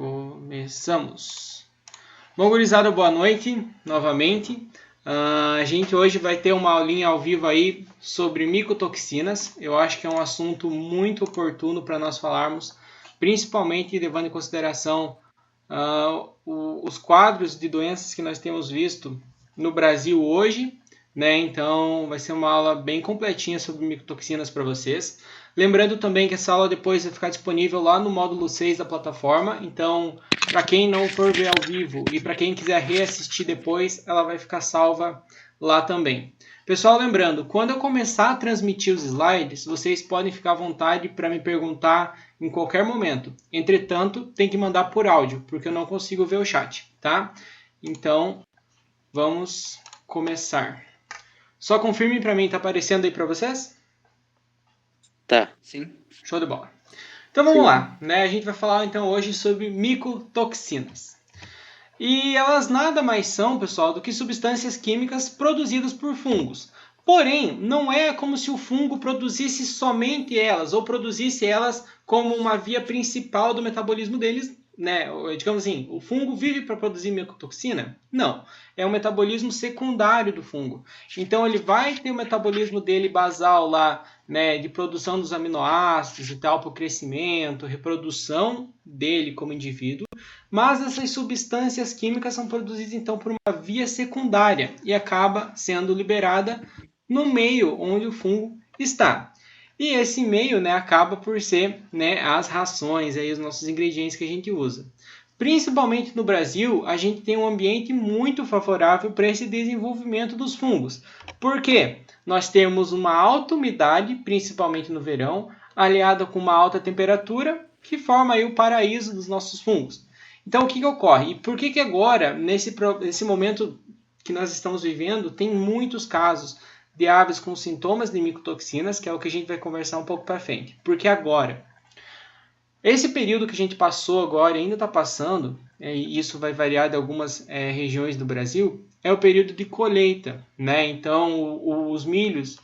Começamos. Bom, gurizada, boa noite novamente. A gente hoje vai ter uma aulinha ao vivo aí sobre micotoxinas. Eu acho que é um assunto muito oportuno para nós falarmos, principalmente levando em consideração os quadros de doenças que nós temos visto no Brasil hoje, né? Então vai ser uma aula bem completinha sobre micotoxinas para vocês. Lembrando também que essa aula depois vai ficar disponível lá no módulo 6 da plataforma. Então, para quem não for ver ao vivo e para quem quiser reassistir depois, ela vai ficar salva lá também. Pessoal, lembrando, quando eu começar a transmitir os slides, vocês podem ficar à vontade para me perguntar em qualquer momento. Entretanto, tem que mandar por áudio, porque eu não consigo ver o chat, tá? Então, vamos começar. Só confirme para mim, tá aparecendo aí para vocês? Tá, sim. Show de bola. Então vamos lá, né? A gente vai falar então hoje sobre micotoxinas. E elas nada mais são, pessoal, do que substâncias químicas produzidas por fungos. Porém, não é como se o fungo produzisse somente elas, ou produzisse elas como uma via principal do metabolismo deles, né? Digamos assim, o fungo vive para produzir micotoxina? Não, é um metabolismo secundário do fungo. Então ele vai ter o metabolismo dele basal lá, né, de produção dos aminoácidos e tal, para o crescimento, reprodução dele como indivíduo, mas essas substâncias químicas são produzidas então por uma via secundária e acaba sendo liberada no meio onde o fungo está. E esse meio, né, acaba por ser, né, as rações, aí, os nossos ingredientes que a gente usa. Principalmente no Brasil, a gente tem um ambiente muito favorável para esse desenvolvimento dos fungos. Por quê? Nós temos uma alta umidade, principalmente no verão, aliada com uma alta temperatura, que forma aí o paraíso dos nossos fungos. Então, o que ocorre? E por que agora, nesse momento que nós estamos vivendo, tem muitos casos de aves com sintomas de micotoxinas, que é o que a gente vai conversar um pouco para frente. Porque agora, esse período que a gente passou agora e ainda está passando, e isso vai variar de algumas regiões do Brasil, é o período de colheita, né? Então, os milhos,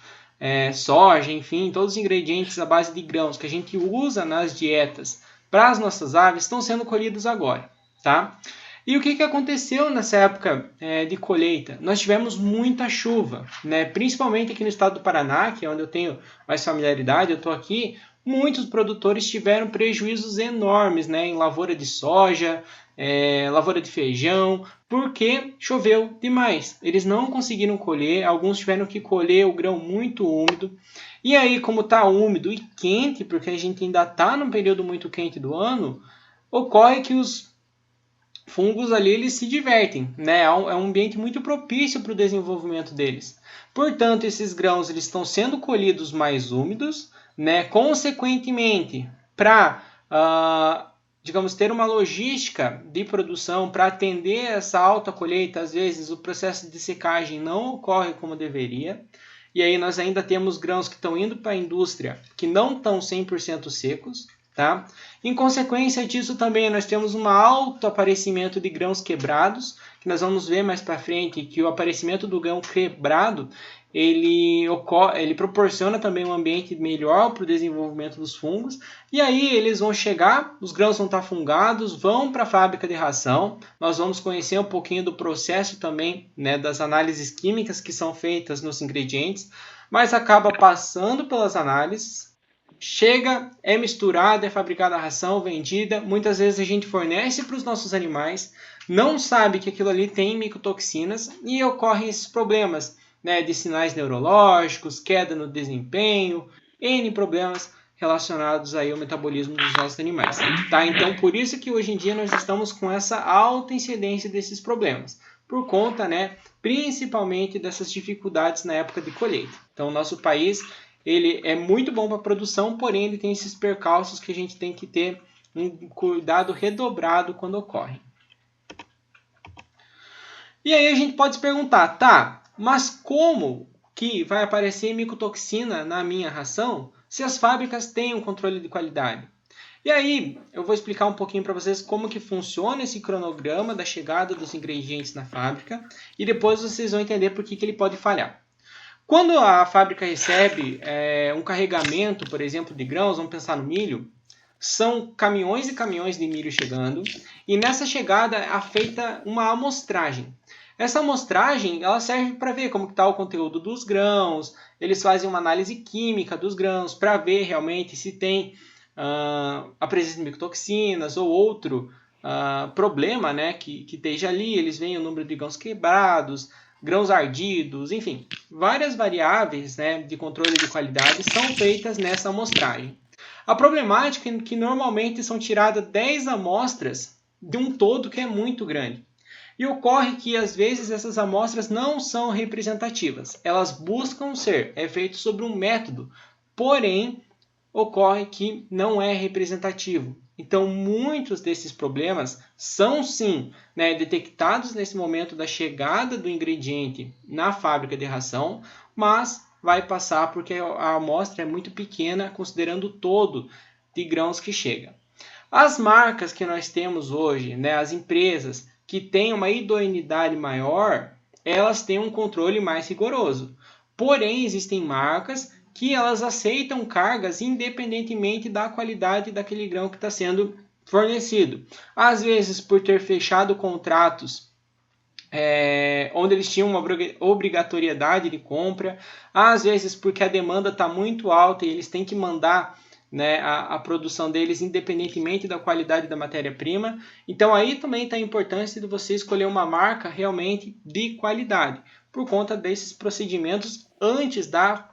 soja, enfim, todos os ingredientes à base de grãos que a gente usa nas dietas para as nossas aves estão sendo colhidos agora, tá? E o que aconteceu nessa época de colheita? Nós tivemos muita chuva, né? Principalmente aqui no estado do Paraná, que é onde eu tenho mais familiaridade, eu estou aqui. Muitos produtores tiveram prejuízos enormes, né? Em lavoura de soja, lavoura de feijão, porque choveu demais. Eles não conseguiram colher, alguns tiveram que colher o grão muito úmido. E aí, como está úmido e quente, porque a gente ainda está num período muito quente do ano, ocorre que os fungos ali eles se divertem, né? É um ambiente muito propício para o desenvolvimento deles. Portanto, esses grãos eles estão sendo colhidos mais úmidos, né? Consequentemente, para digamos ter uma logística de produção para atender essa alta colheita, às vezes o processo de secagem não ocorre como deveria. E aí nós ainda temos grãos que estão indo para a indústria que não estão 100% secos. Tá? Em consequência disso também nós temos um alto aparecimento de grãos quebrados, que nós vamos ver mais para frente que o aparecimento do grão quebrado ele proporciona também um ambiente melhor para o desenvolvimento dos fungos, e aí eles vão chegar, os grãos vão estar fungados, vão para a fábrica de ração, nós vamos conhecer um pouquinho do processo também, né, das análises químicas que são feitas nos ingredientes, mas acaba passando pelas análises, chega, é misturada, é fabricada a ração, vendida. Muitas vezes a gente fornece para os nossos animais, não sabe que aquilo ali tem micotoxinas e ocorrem esses problemas, né, de sinais neurológicos, queda no desempenho, N problemas relacionados aí ao metabolismo dos nossos animais. Tá? Então, por isso que hoje em dia nós estamos com essa alta incidência desses problemas, por conta, né, principalmente dessas dificuldades na época de colheita. Então, o nosso país ele é muito bom para a produção, porém ele tem esses percalços que a gente tem que ter um cuidado redobrado quando ocorre. E aí a gente pode se perguntar, tá, mas como que vai aparecer micotoxina na minha ração se as fábricas têm um controle de qualidade? E aí eu vou explicar um pouquinho para vocês como que funciona esse cronograma da chegada dos ingredientes na fábrica e depois vocês vão entender por que ele pode falhar. Quando a fábrica recebe um carregamento, por exemplo, de grãos, vamos pensar no milho, são caminhões e caminhões de milho chegando, e nessa chegada é feita uma amostragem. Essa amostragem ela serve para ver como está o conteúdo dos grãos, eles fazem uma análise química dos grãos para ver realmente se tem a presença de micotoxinas ou outro problema, né, que esteja ali. Eles veem o número de grãos quebrados, grãos ardidos, enfim, várias variáveis, né, de controle de qualidade são feitas nessa amostragem. A problemática é que normalmente são tiradas 10 amostras de um todo que é muito grande. E ocorre que, às vezes, essas amostras não são representativas. Elas buscam ser, é feito sobre um método, porém, ocorre que não é representativo. Então, muitos desses problemas são, sim, né, detectados nesse momento da chegada do ingrediente na fábrica de ração, mas vai passar porque a amostra é muito pequena, considerando o todo de grãos que chega. As marcas que nós temos hoje, né, as empresas que têm uma idoneidade maior, elas têm um controle mais rigoroso. Porém, existem marcas que elas aceitam cargas independentemente da qualidade daquele grão que está sendo fornecido. Às vezes, por ter fechado contratos onde eles tinham uma obrigatoriedade de compra, às vezes porque a demanda está muito alta e eles têm que mandar, né, a produção deles independentemente da qualidade da matéria-prima. Então aí também está a importância de você escolher uma marca realmente de qualidade, por conta desses procedimentos antes da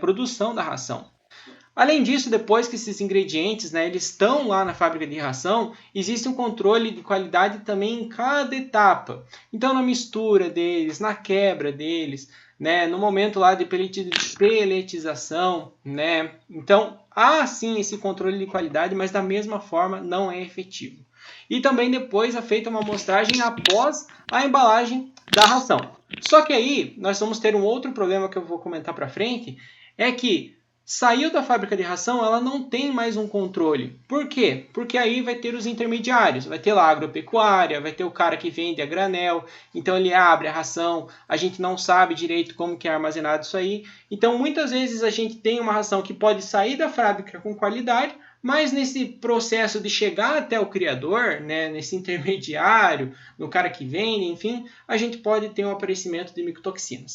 produção da ração. Além disso, depois que esses ingredientes, né, eles estão lá na fábrica de ração, existe um controle de qualidade também em cada etapa. Então, na mistura deles, na quebra deles, né, no momento lá de peletização, né. Então, há sim esse controle de qualidade, mas da mesma forma não é efetivo. E também depois é feita uma amostragem após a embalagem da ração. Só que aí nós vamos ter um outro problema que eu vou comentar para frente, é que saiu da fábrica de ração, ela não tem mais um controle. Por quê? Porque aí vai ter os intermediários. Vai ter lá a agropecuária, vai ter o cara que vende a granel. Então ele abre a ração, a gente não sabe direito como que é armazenado isso aí. Então muitas vezes a gente tem uma ração que pode sair da fábrica com qualidade, mas nesse processo de chegar até o criador, né, nesse intermediário, no cara que vende, enfim, a gente pode ter um aparecimento de micotoxinas.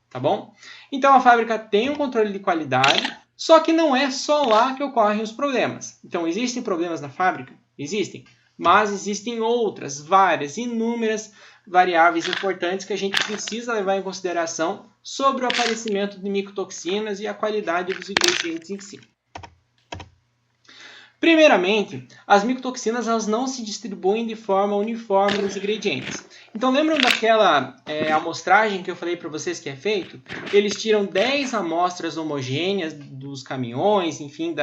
Tá bom? Então a fábrica tem um controle de qualidade, só que não é só lá que ocorrem os problemas. Então existem problemas na fábrica? Existem. Mas existem outras, várias, inúmeras variáveis importantes que a gente precisa levar em consideração sobre o aparecimento de micotoxinas e a qualidade dos ingredientes em si. Primeiramente, as micotoxinas elas não se distribuem de forma uniforme nos ingredientes. Então, lembram daquela amostragem que eu falei para vocês que é feito? Eles tiram 10 amostras homogêneas dos caminhões, enfim,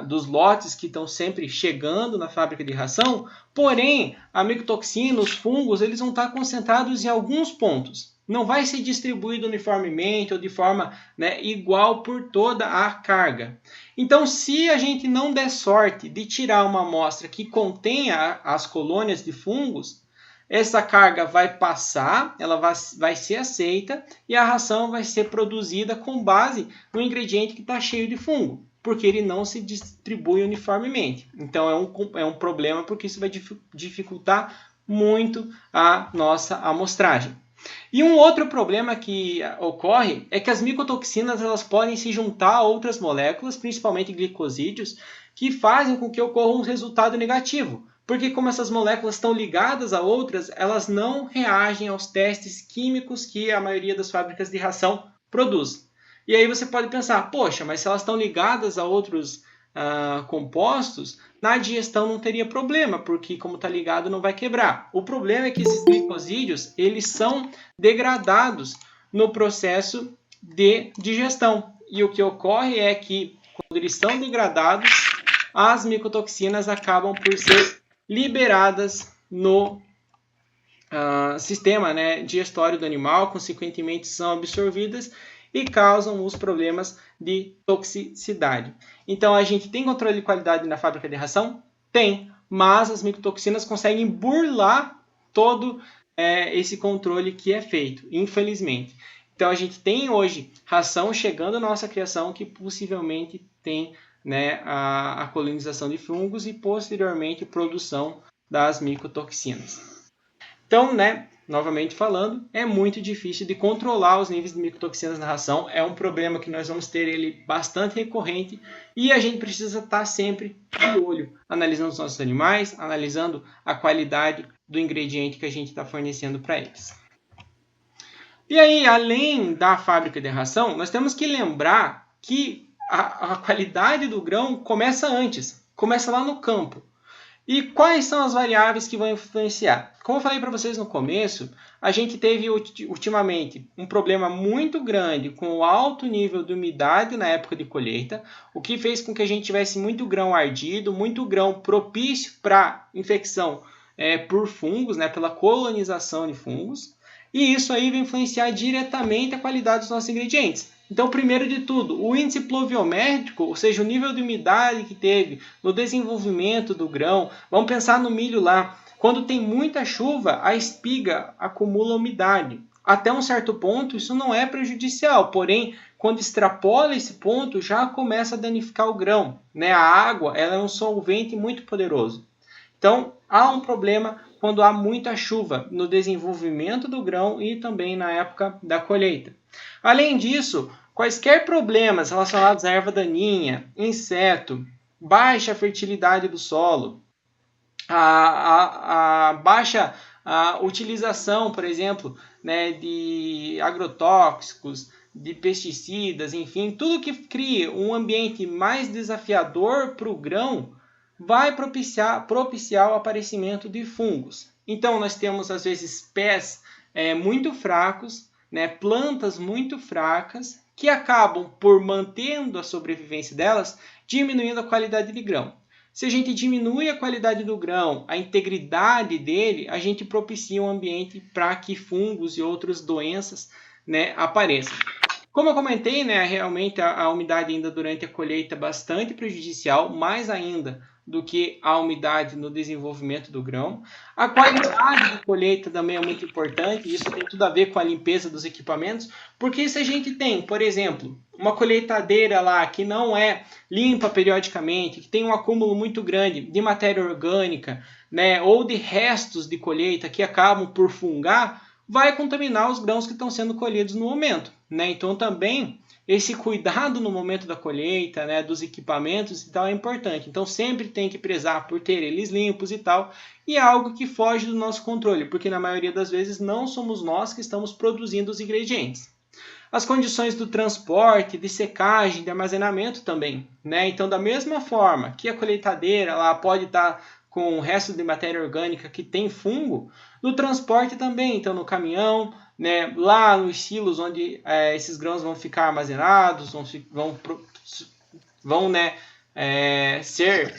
dos lotes que estão sempre chegando na fábrica de ração, porém, a micotoxina, os fungos, eles vão estar concentrados em alguns pontos. Não vai ser distribuído uniformemente ou de forma, né, igual por toda a carga. Então, se a gente não der sorte de tirar uma amostra que contenha as colônias de fungos, essa carga vai passar, ela vai ser aceita e a ração vai ser produzida com base no ingrediente que está cheio de fungo, porque ele não se distribui uniformemente. Então, é um problema porque isso vai dificultar muito a nossa amostragem. E um outro problema que ocorre é que as micotoxinas elas podem se juntar a outras moléculas, principalmente glicosídeos, que fazem com que ocorra um resultado negativo. Porque como essas moléculas estão ligadas a outras, elas não reagem aos testes químicos que a maioria das fábricas de ração produz. E aí você pode pensar, poxa, mas se elas estão ligadas a outros compostos, na digestão não teria problema, porque como está ligado não vai quebrar. O problema é que esses glicosídeos eles são degradados no processo de digestão. E o que ocorre é que quando eles são degradados, as micotoxinas acabam por ser liberadas no sistema, né, digestório do animal, consequentemente são absorvidas e causam os problemas de toxicidade. Então, a gente tem controle de qualidade na fábrica de ração? Tem, mas as micotoxinas conseguem burlar todo esse controle que é feito, infelizmente. Então, a gente tem hoje ração chegando à nossa criação que possivelmente tem né, a colonização de fungos e, posteriormente, produção das micotoxinas. Então, né, novamente falando, é muito difícil de controlar os níveis de micotoxinas na ração. É um problema que nós vamos ter ele bastante recorrente e a gente precisa estar sempre de olho, analisando os nossos animais, analisando a qualidade do ingrediente que a gente está fornecendo para eles. E aí, além da fábrica de ração, nós temos que lembrar que a qualidade do grão começa antes, começa lá no campo. E quais são as variáveis que vão influenciar? Como eu falei para vocês no começo, a gente teve ultimamente um problema muito grande com o alto nível de umidade na época de colheita, o que fez com que a gente tivesse muito grão ardido, muito grão propício para infecção por fungos, né, pela colonização de fungos. E isso aí vai influenciar diretamente a qualidade dos nossos ingredientes. Então, primeiro de tudo, o índice pluviométrico, ou seja, o nível de umidade que teve no desenvolvimento do grão. Vamos pensar no milho lá. Quando tem muita chuva, a espiga acumula umidade. Até um certo ponto, isso não é prejudicial, porém, quando extrapola esse ponto, já começa a danificar o grão, né? A água, ela é um solvente muito poderoso. Então, há um problema quando há muita chuva no desenvolvimento do grão e também na época da colheita. Além disso, quaisquer problemas relacionados à erva daninha, inseto, baixa fertilidade do solo, a baixa utilização, por exemplo, né, de agrotóxicos, de pesticidas, enfim, tudo que crie um ambiente mais desafiador para o grão vai propiciar o aparecimento de fungos. Então, nós temos, às vezes, pés muito fracos, né, plantas muito fracas, que acabam, por mantendo a sobrevivência delas, diminuindo a qualidade de grão. Se a gente diminui a qualidade do grão, a integridade dele, a gente propicia um ambiente para que fungos e outras doenças, né, apareçam. Como eu comentei, né, realmente a umidade ainda durante a colheita é bastante prejudicial, mais ainda do que a umidade no desenvolvimento do grão. A qualidade da colheita também é muito importante, isso tem tudo a ver com a limpeza dos equipamentos, porque se a gente tem, por exemplo, uma colheitadeira lá que não é limpa periodicamente, que tem um acúmulo muito grande de matéria orgânica, né, ou de restos de colheita que acabam por fungar, vai contaminar os grãos que estão sendo colhidos no momento, né? Então também esse cuidado no momento da colheita, né, dos equipamentos e tal é importante. Então sempre tem que prezar por ter eles limpos e tal, e é algo que foge do nosso controle, porque na maioria das vezes não somos nós que estamos produzindo os ingredientes. As condições do transporte, de secagem, de armazenamento também, né? Então da mesma forma que a colheitadeira ela pode estar com o resto de matéria orgânica que tem fungo, no transporte também, então no caminhão, né, lá nos silos onde esses grãos vão ficar armazenados, vão ser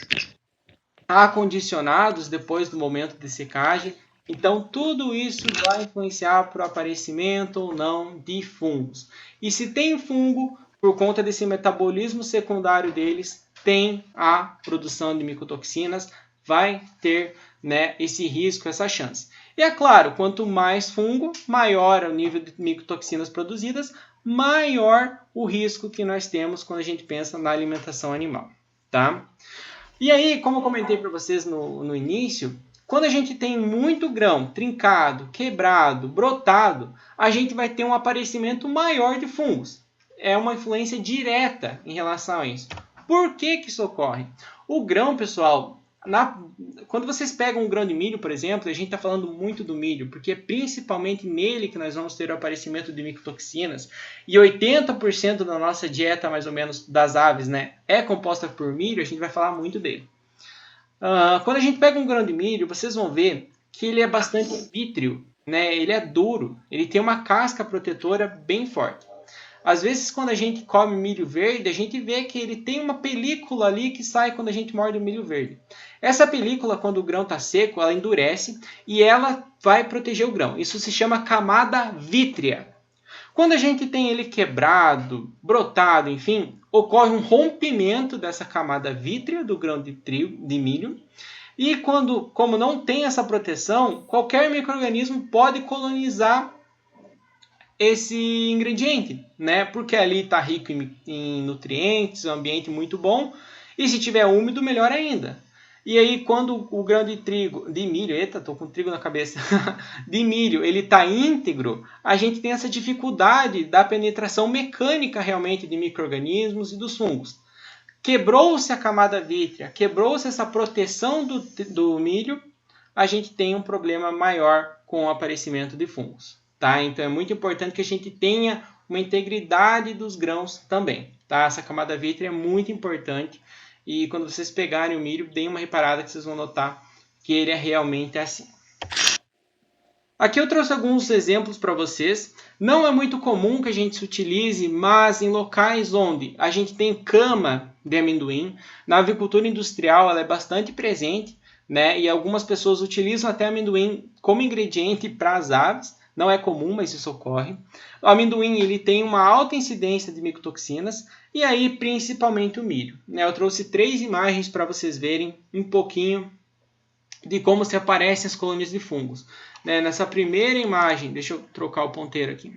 acondicionados depois do momento de secagem. Então, tudo isso vai influenciar para o aparecimento ou não de fungos. E se tem fungo, por conta desse metabolismo secundário deles, tem a produção de micotoxinas, vai ter, né, esse risco, essa chance. E é claro, quanto mais fungo, maior é o nível de micotoxinas produzidas, maior o risco que nós temos quando a gente pensa na alimentação animal, tá? E aí, como eu comentei para vocês no início, quando a gente tem muito grão trincado, quebrado, brotado, a gente vai ter um aparecimento maior de fungos. É uma influência direta em relação a isso. Por que isso ocorre? O grão, pessoal, quando vocês pegam um grão de milho, por exemplo, a gente está falando muito do milho, porque é principalmente nele que nós vamos ter o aparecimento de micotoxinas, e 80% da nossa dieta, mais ou menos, das aves, né, é composta por milho, a gente vai falar muito dele. Quando a gente pega um grão de milho, vocês vão ver que ele é bastante vítreo, né, ele é duro, ele tem uma casca protetora bem forte. Às vezes, quando a gente come milho verde, a gente vê que ele tem uma película ali que sai quando a gente morde o milho verde. Essa película, quando o grão está seco, ela endurece e ela vai proteger o grão. Isso se chama camada vítrea. Quando a gente tem ele quebrado, brotado, enfim, ocorre um rompimento dessa camada vítrea do grão de milho. E como não tem essa proteção, qualquer micro-organismo pode colonizar esse ingrediente, né? Porque ali está rico em nutrientes, um ambiente muito bom, E se tiver úmido, melhor ainda. E aí, quando o grão de milho, eita, tô com trigo na cabeça, de milho, ele está íntegro, a gente tem essa dificuldade da penetração mecânica realmente de micro-organismos e dos fungos. Quebrou-se a camada vítrea, quebrou-se essa proteção do milho, a gente tem um problema maior com o aparecimento de fungos. Tá? Então é muito importante que a gente tenha uma integridade dos grãos também. Tá? Essa camada vítrea é muito importante. E quando vocês pegarem o milho, deem uma reparada que vocês vão notar que ele é realmente assim. Aqui eu trouxe alguns exemplos para vocês. Não é muito comum que a gente se utilize, mas em locais onde a gente tem cama de amendoim, na avicultura industrial ela é bastante presente, né? E algumas pessoas utilizam até amendoim como ingrediente para as aves. Não é comum, mas isso ocorre. O amendoim ele tem uma alta incidência de micotoxinas, e aí principalmente o milho. Eu trouxe 3 imagens para vocês verem um pouquinho de como se aparecem as colônias de fungos. Nessa primeira imagem, deixa eu trocar o ponteiro aqui.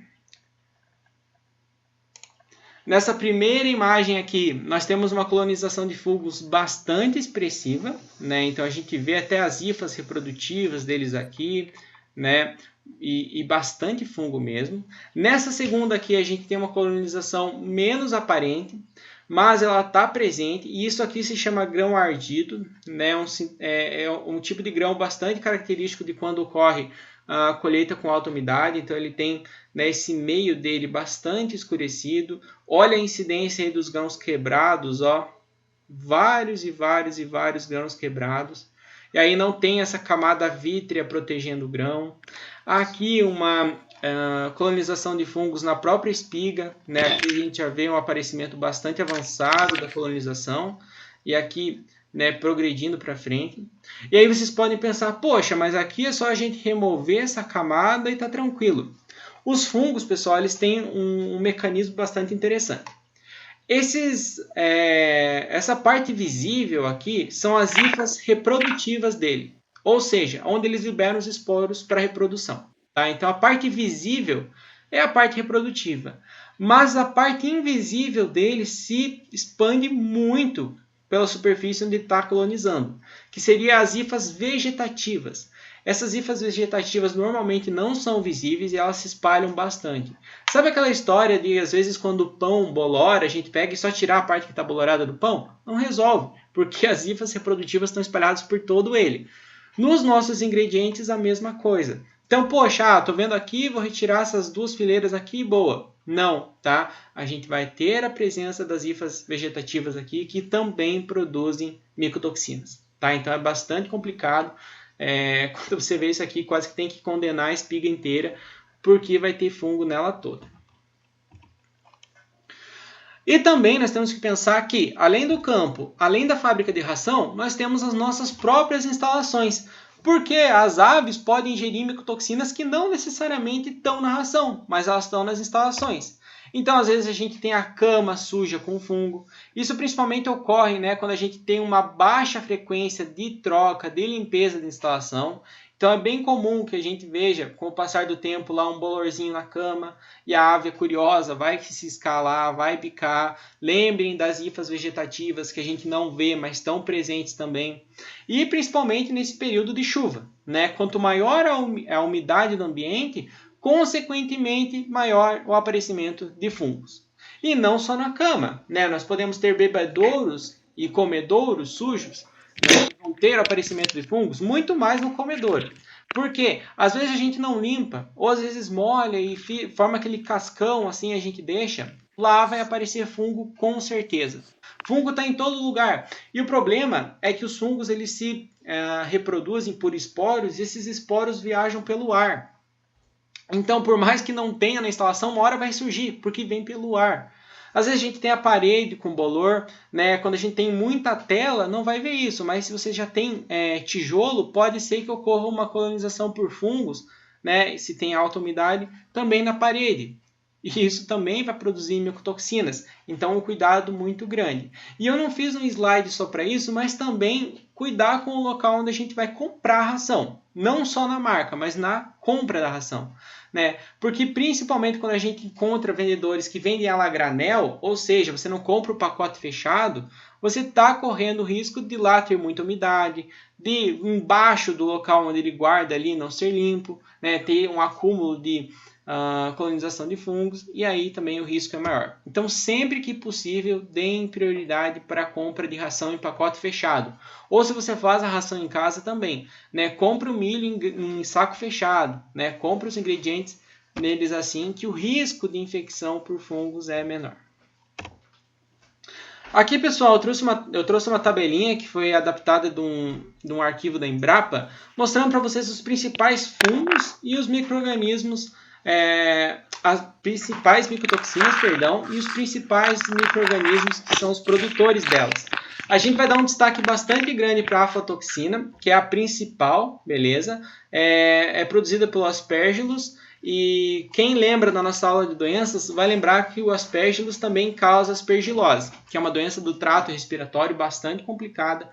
Nessa primeira imagem aqui, nós temos uma colonização de fungos bastante expressiva, né? Então a gente vê até as hifas reprodutivas deles aqui, né? E bastante fungo mesmo. Nessa segunda aqui, a gente tem uma colonização menos aparente, mas ela está presente, e isso aqui se chama grão ardido, né? É um tipo de grão bastante característico de quando ocorre a colheita com alta umidade, então ele tem, né, esse meio dele bastante escurecido. Olha a incidência aí dos grãos quebrados, ó, vários e vários e vários grãos quebrados. E aí não tem essa camada vítrea protegendo o grão. Aqui uma colonização de fungos na própria espiga, né? Aqui a gente já vê um aparecimento bastante avançado da colonização. E aqui, né, progredindo para frente. E aí vocês podem pensar, poxa, mas aqui é só a gente remover essa camada e tá tranquilo. Os fungos, pessoal, eles têm um mecanismo bastante interessante. Essa parte visível aqui são as hifas reprodutivas dele, ou seja, onde eles liberam os esporos para reprodução. Tá? Então a parte visível é a parte reprodutiva, mas a parte invisível dele se expande muito pela superfície onde está colonizando, que seria as hifas vegetativas. Essas hifas vegetativas normalmente não são visíveis e elas se espalham bastante. Sabe aquela história de, às vezes, quando o pão bolora, a gente pega e só tirar a parte que está bolorada do pão? Não resolve, porque as hifas reprodutivas estão espalhadas por todo ele. Nos nossos ingredientes, a mesma coisa. Então, poxa, tô vendo aqui, vou retirar essas 2 fileiras aqui, boa. Não, tá? A gente vai ter a presença das hifas vegetativas aqui, que também produzem micotoxinas, tá? Então, é bastante complicado. Quando você vê isso aqui, quase que tem que condenar a espiga inteira, porque vai ter fungo nela toda. E também nós temos que pensar que, além do campo, além da fábrica de ração, nós temos as nossas próprias instalações, porque as aves podem ingerir micotoxinas que não necessariamente estão na ração, mas elas estão nas instalações. Então, às vezes, a gente tem a cama suja com fungo. Isso principalmente ocorre, né, quando a gente tem uma baixa frequência de troca, de limpeza de instalação. Então, é bem comum que a gente veja, com o passar do tempo, lá um bolorzinho na cama, e a ave é curiosa, vai se escalar, vai picar. Lembrem das hifas vegetativas que a gente não vê, mas estão presentes também. E principalmente nesse período de chuva, né? Quanto maior a umidade do ambiente, consequentemente maior o aparecimento de fungos. E não só na cama, né? Nós podemos ter bebedouros e comedouros sujos, né? Vão ter o aparecimento de fungos muito mais no comedouro. Porque às vezes a gente não limpa, ou às vezes molha e forma aquele cascão, assim a gente deixa, lá vai aparecer fungo com certeza. Fungo está em todo lugar. E o problema é que os fungos eles se reproduzem por esporos, e esses esporos viajam pelo ar. Então, por mais que não tenha na instalação, uma hora vai surgir, porque vem pelo ar. Às vezes a gente tem a parede com bolor, né? Quando a gente tem muita tela, não vai ver isso, mas se você já tem tijolo, pode ser que ocorra uma colonização por fungos, né? Se tem alta umidade, também na parede. E isso também vai produzir micotoxinas. Então, um cuidado muito grande. E eu não fiz um slide só para isso, mas também cuidar com o local onde a gente vai comprar a ração. Não só na marca, mas na compra da ração. Né? Porque principalmente quando a gente encontra vendedores que vendem ela a granel, ou seja, você não compra o pacote fechado, você está correndo o risco de lá ter muita umidade, de embaixo do local onde ele guarda ali não ser limpo, né? Ter um acúmulo de colonização de fungos, e aí também o risco é maior. Então, sempre que possível, deem prioridade para a compra de ração em pacote fechado. Ou se você faz a ração em casa também, né? Compre o milho em saco fechado, né? Compre os ingredientes neles assim, que o risco de infecção por fungos é menor. Aqui, pessoal, eu trouxe uma tabelinha que foi adaptada de um arquivo da Embrapa, mostrando para vocês os principais fungos e os micro-organismos, as principais micotoxinas, e os principais micro-organismos que são os produtores delas. A gente vai dar um destaque bastante grande para a aflatoxina, que é a principal, beleza? É produzida pelo Aspergillus. E quem lembra da nossa aula de doenças vai lembrar que o Aspergillus também causa aspergilose, que é uma doença do trato respiratório bastante complicada,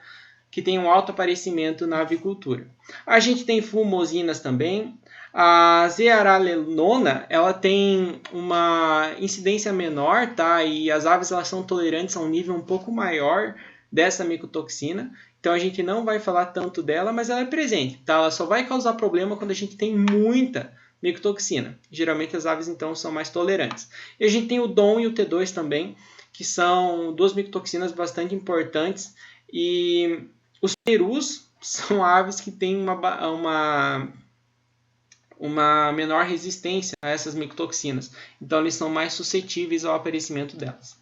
que tem um alto aparecimento na avicultura. A gente tem fumosinas também. A zearalenona, ela tem uma incidência menor, tá? E as aves elas são tolerantes a um nível um pouco maior dessa micotoxina. Então a gente não vai falar tanto dela, mas ela é presente, tá? Ela só vai causar problema quando a gente tem muita micotoxina. Geralmente as aves então são mais tolerantes. E a gente tem o DOM e o T2 também, que são duas micotoxinas bastante importantes. E os perus são aves que têm uma menor resistência a essas micotoxinas. Então eles são mais suscetíveis ao aparecimento delas.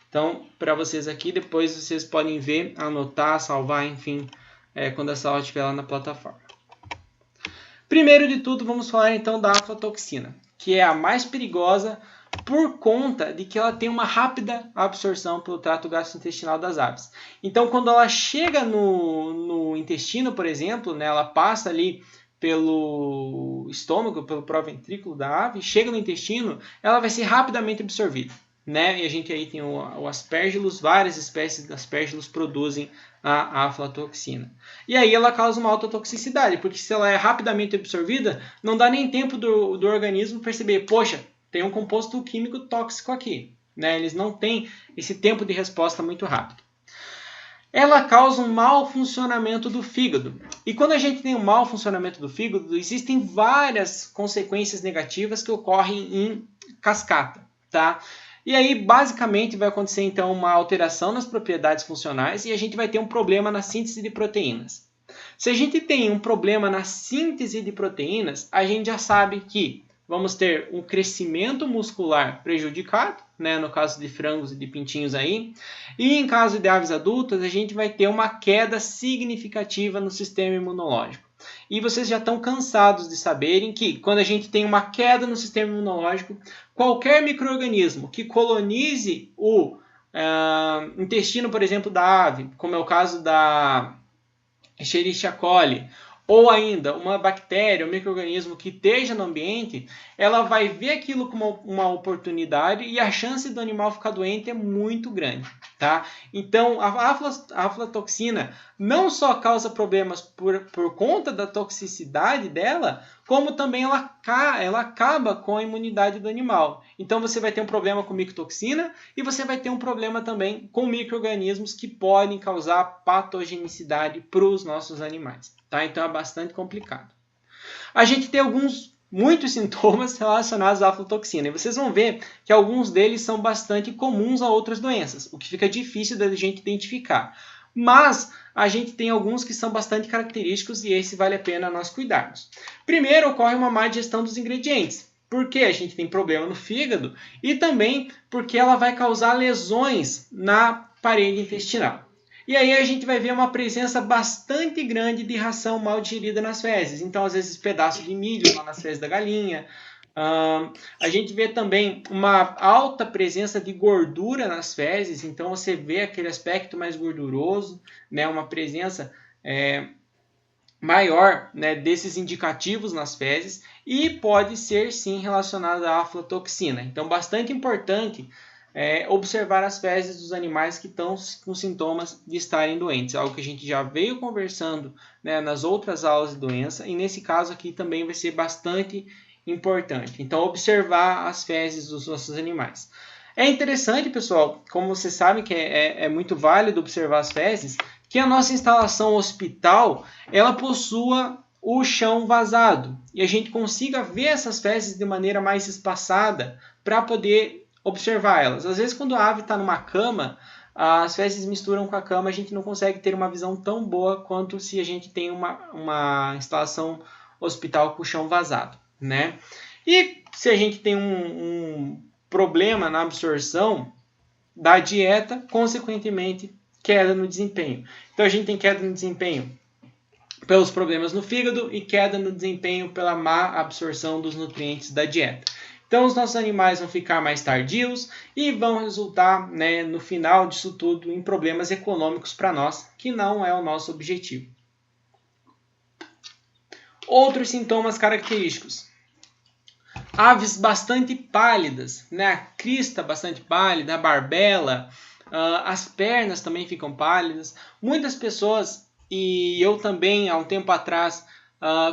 Então, para vocês aqui, depois vocês podem ver, anotar, salvar, enfim, quando essa aula estiver lá na plataforma. Primeiro de tudo, vamos falar então da aflatoxina, que é a mais perigosa por conta de que ela tem uma rápida absorção pelo trato gastrointestinal das aves. Então, quando ela chega no intestino, por exemplo, né, ela passa ali pelo estômago, pelo proventrículo da ave, chega no intestino, ela vai ser rapidamente absorvida. Né? E a gente aí tem o Aspergillus, várias espécies de Aspergillus produzem a aflatoxina. E aí ela causa uma alta toxicidade, porque se ela é rapidamente absorvida, não dá nem tempo do organismo perceber, poxa, tem um composto químico tóxico aqui. Né? Eles não têm esse tempo de resposta muito rápido. Ela causa um mau funcionamento do fígado. E quando a gente tem um mau funcionamento do fígado, existem várias consequências negativas que ocorrem em cascata. Tá? E aí, basicamente, vai acontecer então uma alteração nas propriedades funcionais e a gente vai ter um problema na síntese de proteínas. Se a gente tem um problema na síntese de proteínas, a gente já sabe que vamos ter um crescimento muscular prejudicado, né, no caso de frangos e de pintinhos aí, e em caso de aves adultas, a gente vai ter uma queda significativa no sistema imunológico. E vocês já estão cansados de saberem que quando a gente tem uma queda no sistema imunológico, qualquer micro-organismo que colonize o intestino, por exemplo, da ave, como é o caso da Escherichia coli, ou ainda uma bactéria, um micro-organismo que esteja no ambiente, ela vai ver aquilo como uma oportunidade e a chance do animal ficar doente é muito grande. Tá? Então, a aflatoxina não só causa problemas por conta da toxicidade dela, como também ela acaba com a imunidade do animal. Então, você vai ter um problema com micotoxina e você vai ter um problema também com micro-organismos que podem causar patogenicidade para os nossos animais. Tá? Então, é bastante complicado. A gente tem muitos sintomas relacionados à aflatoxina. E vocês vão ver que alguns deles são bastante comuns a outras doenças, o que fica difícil da gente identificar. Mas a gente tem alguns que são bastante característicos e esse vale a pena nós cuidarmos. Primeiro, ocorre uma má digestão dos ingredientes, porque a gente tem problema no fígado e também porque ela vai causar lesões na parede intestinal. E aí a gente vai ver uma presença bastante grande de ração mal digerida nas fezes. Então, às vezes, pedaço de milho lá nas fezes da galinha. A gente vê também uma alta presença de gordura nas fezes. Então, você vê aquele aspecto mais gorduroso, né? Uma presença maior, né, desses indicativos nas fezes e pode ser sim relacionado à aflatoxina. Então, bastante importante observar as fezes dos animais que estão com sintomas de estarem doentes, algo que a gente já veio conversando, né, nas outras aulas de doença, e nesse caso aqui também vai ser bastante importante. Então, observar as fezes dos nossos animais. É interessante, pessoal, como vocês sabem que é muito válido observar as fezes, que a nossa instalação hospital ela possua o chão vazado e a gente consiga ver essas fezes de maneira mais espaçada para poder observar elas. Às vezes, quando a ave está numa cama, as fezes misturam com a cama, a gente não consegue ter uma visão tão boa quanto se a gente tem uma instalação hospital com o chão vazado, né? E se a gente tem um problema na absorção da dieta, consequentemente, queda no desempenho. Então, a gente tem queda no desempenho pelos problemas no fígado e queda no desempenho pela má absorção dos nutrientes da dieta. Então, os nossos animais vão ficar mais tardios e vão resultar, né, no final disso tudo, em problemas econômicos para nós, que não é o nosso objetivo. Outros sintomas característicos. Aves bastante pálidas, né? A crista bastante pálida, a barbela, as pernas também ficam pálidas. Muitas pessoas, e eu também há um tempo atrás,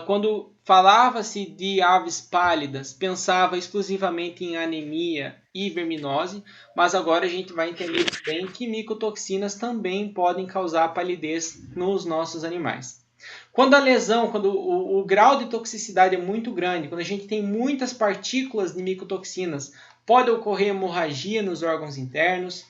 quando falava-se de aves pálidas, pensava exclusivamente em anemia e verminose, mas agora a gente vai entender bem que micotoxinas também podem causar palidez nos nossos animais. Quando a lesão, quando o grau de toxicidade é muito grande, quando a gente tem muitas partículas de micotoxinas, pode ocorrer hemorragia nos órgãos internos,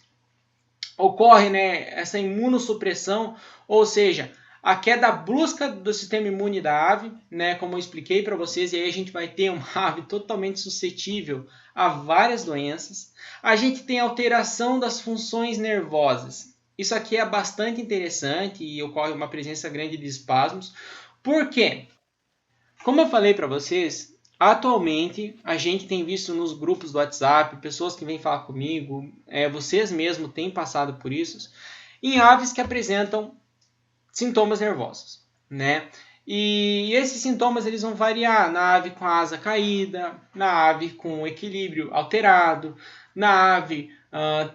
ocorre, né, essa imunossupressão, ou seja, a queda brusca do sistema imune da ave, né, como eu expliquei para vocês, e aí a gente vai ter uma ave totalmente suscetível a várias doenças. A gente tem alteração das funções nervosas. Isso aqui é bastante interessante e ocorre uma presença grande de espasmos. Por quê? Como eu falei para vocês, atualmente a gente tem visto nos grupos do WhatsApp, pessoas que vêm falar comigo, vocês mesmos têm passado por isso, em aves que apresentam sintomas nervosos, né? E esses sintomas eles vão variar na ave com a asa caída, na ave com o equilíbrio alterado, na ave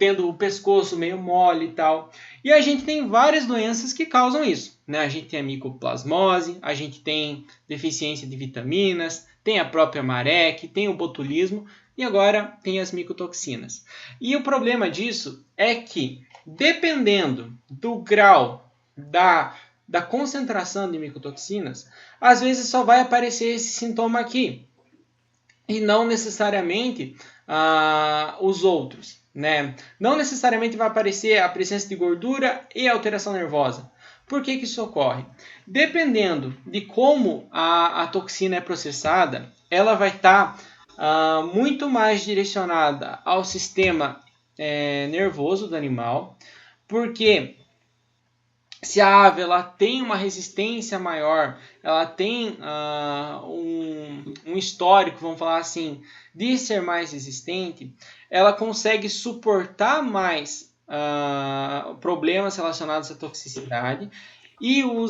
tendo o pescoço meio mole e tal. E a gente tem várias doenças que causam isso, né? A gente tem a micoplasmose, a gente tem deficiência de vitaminas, tem a própria marek, tem o botulismo e agora tem as micotoxinas. E o problema disso é que, dependendo do grau da concentração de micotoxinas, às vezes só vai aparecer esse sintoma aqui e não necessariamente os outros, né? Não necessariamente vai aparecer a presença de gordura e alteração nervosa. Por que isso ocorre? Dependendo de como a toxina é processada, ela vai estar muito mais direcionada ao sistema nervoso do animal, porque se a ave ela tem uma resistência maior, ela tem um histórico, vamos falar assim, de ser mais resistente, ela consegue suportar mais problemas relacionados à toxicidade. E o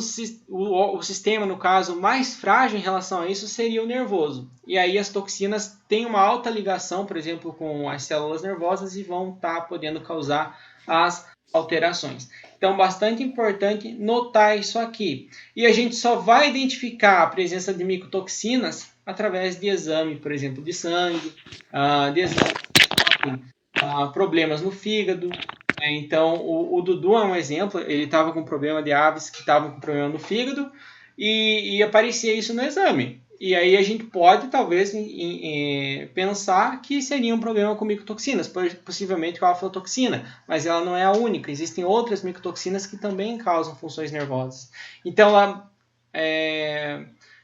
sistema, no caso, mais frágil em relação a isso seria o nervoso. E aí as toxinas têm uma alta ligação, por exemplo, com as células nervosas e vão estar podendo causar as alterações. Então, bastante importante notar isso aqui. E a gente só vai identificar a presença de micotoxinas através de exame, por exemplo, de sangue, de exame, problemas no fígado. Então, o Dudu é um exemplo, ele estava com problema de aves que estavam com problema no fígado e aparecia isso no exame. E aí a gente pode, talvez, pensar que seria um problema com micotoxinas, possivelmente com a aflatoxina, mas ela não é a única. Existem outras micotoxinas que também causam funções nervosas. Então, ela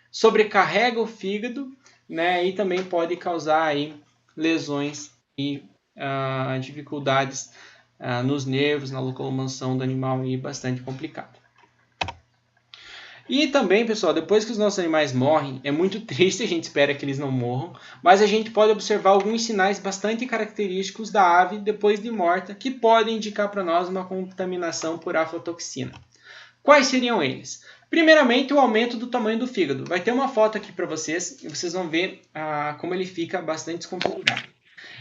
sobrecarrega o fígado, né, e também pode causar aí lesões e dificuldades nos nervos, na locomoção do animal, e bastante complicado. E também, pessoal, depois que os nossos animais morrem, é muito triste, a gente espera que eles não morram, mas a gente pode observar alguns sinais bastante característicos da ave depois de morta, que podem indicar para nós uma contaminação por aflatoxina. Quais seriam eles? Primeiramente, o aumento do tamanho do fígado. Vai ter uma foto aqui para vocês e vocês vão ver como ele fica bastante desconfigurado.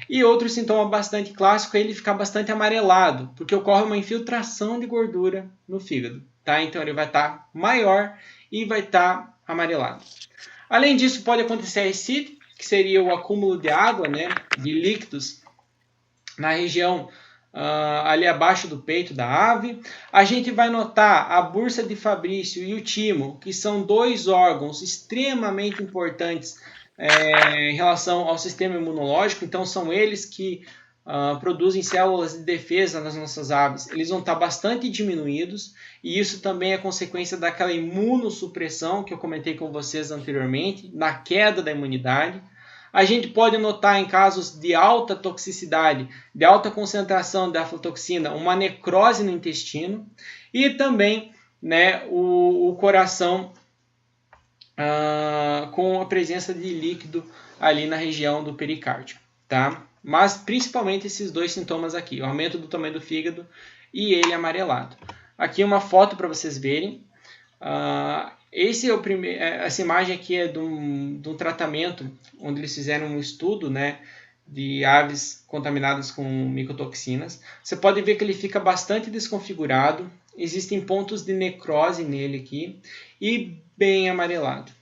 E outro sintoma bastante clássico é ele ficar bastante amarelado, porque ocorre uma infiltração de gordura no fígado. Tá? Então ele vai estar maior e vai estar amarelado. Além disso, pode acontecer a ascite, que seria o acúmulo de água, né, de líquidos na região ali abaixo do peito da ave. A gente vai notar a bursa de Fabrício e o timo, que são dois órgãos extremamente importantes em relação ao sistema imunológico. Então, são eles que produzem células de defesa nas nossas aves. Eles vão estar bastante diminuídos e isso também é consequência daquela imunossupressão que eu comentei com vocês anteriormente, na queda da imunidade. A gente pode notar em casos de alta toxicidade, de alta concentração de aflatoxina, uma necrose no intestino e também, né, o coração com a presença de líquido ali na região do pericárdio, tá? Mas principalmente esses dois sintomas aqui, o aumento do tamanho do fígado e ele amarelado. Aqui uma foto para vocês verem. Esse é o primeiro, essa imagem aqui é de um tratamento onde eles fizeram um estudo, né, de aves contaminadas com micotoxinas. Você pode ver que ele fica bastante desconfigurado, existem pontos de necrose nele aqui e bem amarelado.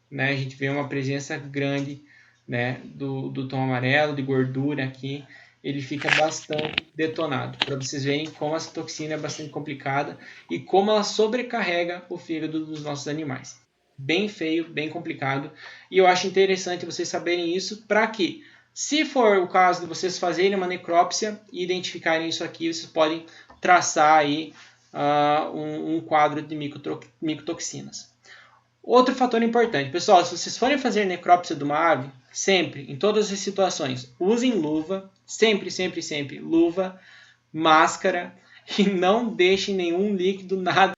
Né? A gente vê uma presença grande, né, do tom amarelo, de gordura aqui. Ele fica bastante detonado, para vocês verem como essa toxina é bastante complicada e como ela sobrecarrega o fígado dos nossos animais. Bem feio, bem complicado, e eu acho interessante vocês saberem isso para que, se for o caso de vocês fazerem uma necrópsia e identificarem isso aqui, vocês podem traçar aí um quadro de micotoxinas. Outro fator importante, pessoal, se vocês forem fazer necrópsia de uma ave, sempre, em todas as situações, usem luva, sempre, sempre, sempre, luva, máscara e não deixem nenhum líquido, nada,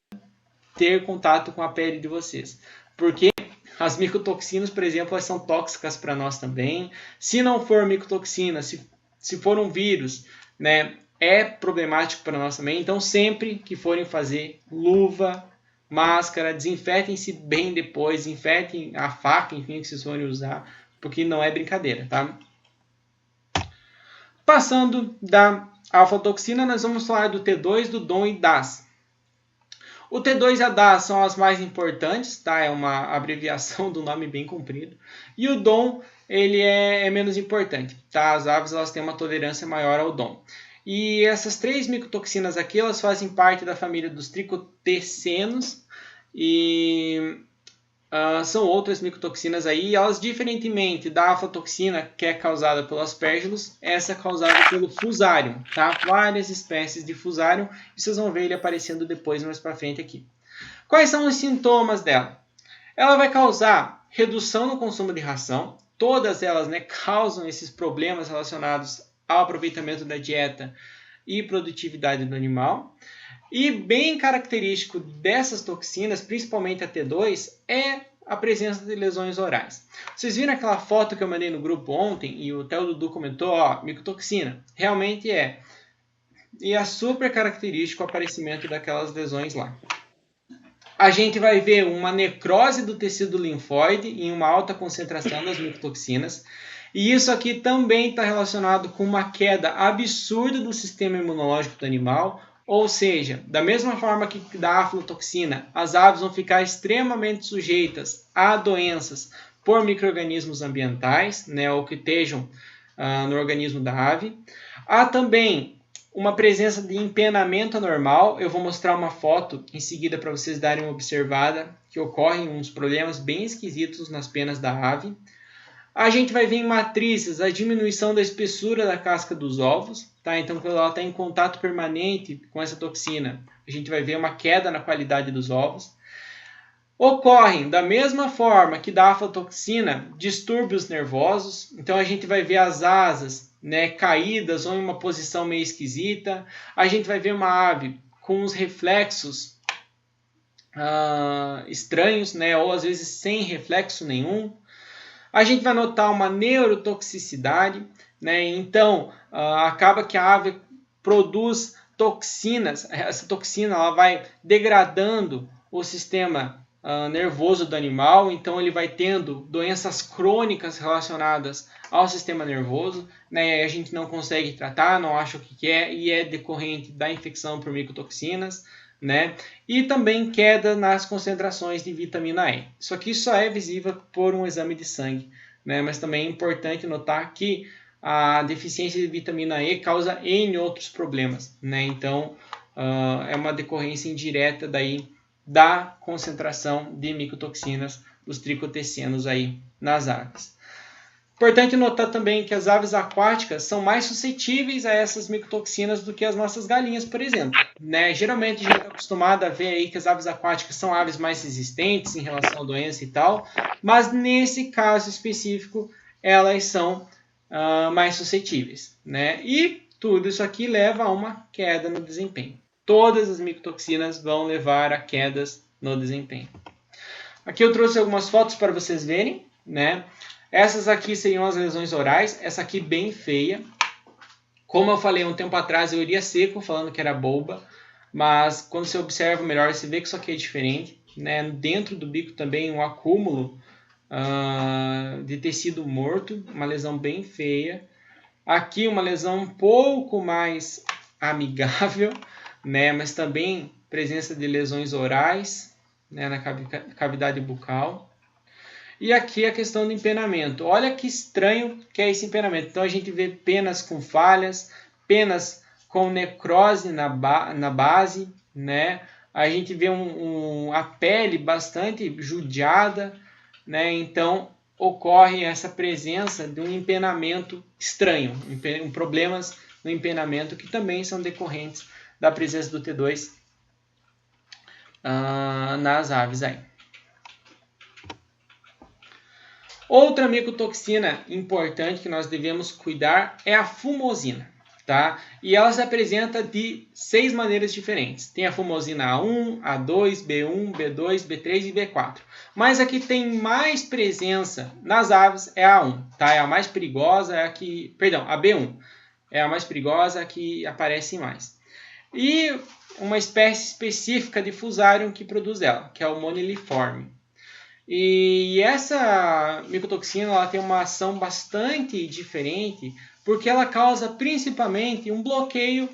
ter contato com a pele de vocês. Porque as micotoxinas, por exemplo, elas são tóxicas para nós também. Se não for micotoxina, se for um vírus, né, é problemático para nós também. Então, sempre que forem fazer luva, máscara, desinfetem-se bem depois, desinfetem a faca, enfim, que vocês forem usar, porque não é brincadeira, tá? Passando da aflatoxina, nós vamos falar do T2, do DOM e DAS. O T2 e a DAS são as mais importantes, tá? É uma abreviação do nome bem comprido. E o DOM, ele é menos importante, tá? As aves elas têm uma tolerância maior ao DOM. E essas três micotoxinas aqui, elas fazem parte da família dos tricotecenos e são outras micotoxinas aí. Elas, diferentemente da aflatoxina, que é causada pelos aspergillus, essa é causada pelo fusarium, tá? Várias espécies de fusarium, e vocês vão ver ele aparecendo depois, mais para frente aqui. Quais são os sintomas dela? Ela vai causar redução no consumo de ração. Todas elas, né, causam esses problemas relacionados ao aproveitamento da dieta e produtividade do animal. E bem característico dessas toxinas, principalmente a T2, é a presença de lesões orais. Vocês viram aquela foto que eu mandei no grupo ontem e o Theo Dudu comentou, ó, micotoxina. Realmente é. E é super característico o aparecimento daquelas lesões lá. A gente vai ver uma necrose do tecido linfóide em uma alta concentração das micotoxinas. E isso aqui também está relacionado com uma queda absurda do sistema imunológico do animal. Ou seja, da mesma forma que da aflatoxina, as aves vão ficar extremamente sujeitas a doenças por micro-organismos ambientais, né, ou que estejam no organismo da ave. Há também uma presença de empenamento anormal. Eu vou mostrar uma foto em seguida para vocês darem uma observada, que ocorrem uns problemas bem esquisitos nas penas da ave. A gente vai ver em matrizes a diminuição da espessura da casca dos ovos, tá? Então, quando ela está em contato permanente com essa toxina, a gente vai ver uma queda na qualidade dos ovos. Ocorrem, da mesma forma que da aflatoxina, distúrbios nervosos. Então, a gente vai ver as asas, né, caídas ou em uma posição meio esquisita. A gente vai ver uma ave com uns reflexos estranhos, né, ou às vezes sem reflexo nenhum. A gente vai notar uma neurotoxicidade, né? Então acaba que a ave produz toxinas. Essa toxina ela vai degradando o sistema nervoso do animal, então ele vai tendo doenças crônicas relacionadas ao sistema nervoso, né? E aí a gente não consegue tratar, não acha o que é, e é decorrente da infecção por micotoxinas, né? E também queda nas concentrações de vitamina E. Isso aqui só é visível por um exame de sangue, né? Mas também é importante notar que a deficiência de vitamina E causa N outros problemas, né? Então, é uma decorrência indireta daí da concentração de micotoxinas dos tricotecianos aí nas aves. Importante notar também que as aves aquáticas são mais suscetíveis a essas micotoxinas do que as nossas galinhas, por exemplo, né? Geralmente a gente está acostumado a ver aí que as aves aquáticas são aves mais resistentes em relação à doença e tal, mas nesse caso específico elas são mais suscetíveis, né? E tudo isso aqui leva a uma queda no desempenho. Todas as micotoxinas vão levar a quedas no desempenho. Aqui eu trouxe algumas fotos para vocês verem, né? Essas aqui seriam as lesões orais. Essa aqui bem feia. Como eu falei um tempo atrás, eu iria seco falando que era boba. Mas quando você observa melhor, você vê que isso aqui é diferente, né? Dentro do bico também um acúmulo de tecido morto. Uma lesão bem feia. Aqui uma lesão um pouco mais amigável, né? Mas também presença de lesões orais, né? Na cavidade bucal. E aqui a questão do empenamento. Olha que estranho que é esse empenamento. Então a gente vê penas com falhas, penas com necrose na base, né? A gente vê a pele bastante judiada, né? Então ocorre essa presença de um empenamento estranho, problemas no empenamento que também são decorrentes da presença do T2 nas aves aí. Outra micotoxina importante que nós devemos cuidar é a fumosina, tá? E ela se apresenta de 6 maneiras diferentes. Tem a fumosina A1, A2, B1, B2, B3 e B4. Mas a que tem mais presença nas aves é a A1, tá? É a mais perigosa, a B1. É a mais perigosa, a que aparece mais. E uma espécie específica de Fusarium que produz ela, que é o moniliforme. E essa micotoxina ela tem uma ação bastante diferente, porque ela causa principalmente um bloqueio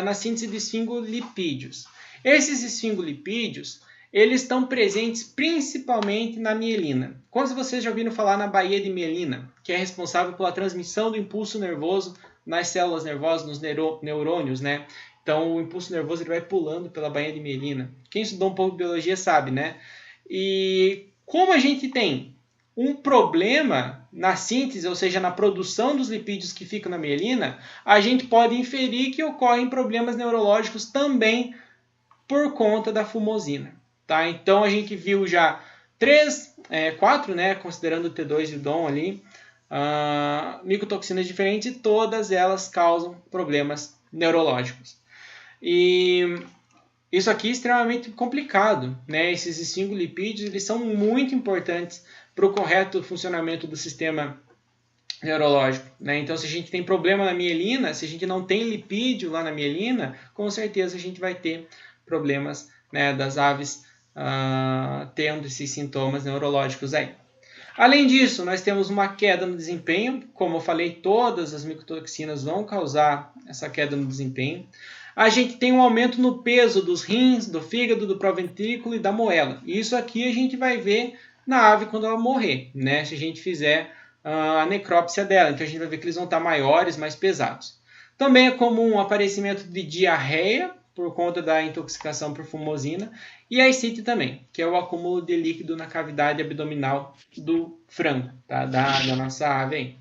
na síntese de esfingolipídios. Esses esfingolipídios eles estão presentes principalmente na mielina. Quantos de vocês já ouviram falar na baía de mielina, que é responsável pela transmissão do impulso nervoso nas células nervosas, nos neurônios, né? Então o impulso nervoso ele vai pulando pela baía de mielina. Quem estudou um pouco de biologia sabe, né? E como a gente tem um problema na síntese, ou seja, na produção dos lipídios que ficam na mielina, a gente pode inferir que ocorrem problemas neurológicos também por conta da fumosina. Tá? Então a gente viu já 4, né, considerando o T2 e o DOM ali, micotoxinas diferentes, e todas elas causam problemas neurológicos. E isso aqui é extremamente complicado, né? Esses esfingolipídios eles são muito importantes para o correto funcionamento do sistema neurológico, né? Então, se a gente tem problema na mielina, se a gente não tem lipídio lá na mielina, com certeza a gente vai ter problemas, né, das aves tendo esses sintomas neurológicos aí. Além disso, nós temos uma queda no desempenho. Como eu falei, todas as micotoxinas vão causar essa queda no desempenho. A gente tem um aumento no peso dos rins, do fígado, do proventrículo e da moela. Isso aqui a gente vai ver na ave quando ela morrer, né? Se a gente fizer a necrópsia dela. Então a gente vai ver que eles vão estar maiores, mais pesados. Também é comum o aparecimento de diarreia por conta da intoxicação por fumosina, e a ascite também, que é o acúmulo de líquido na cavidade abdominal do frango, tá? da nossa ave aí.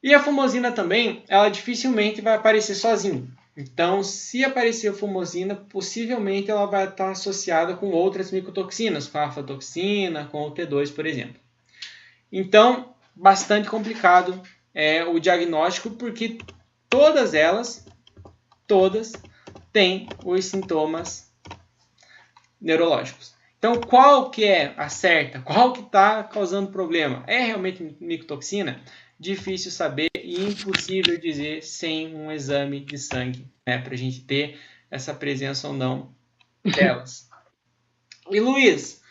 E a fumosina também, ela dificilmente vai aparecer sozinha. Então, se aparecer a fumosina, possivelmente ela vai estar associada com outras micotoxinas, com a aflatoxina, com o T2, por exemplo. Então, bastante complicado o diagnóstico, porque todas elas têm os sintomas neurológicos. Então, qual que é a certa? Qual que está causando problema? É realmente micotoxina? Difícil saber e impossível dizer sem um exame de sangue, né, para a gente ter essa presença ou não delas. E Luiz,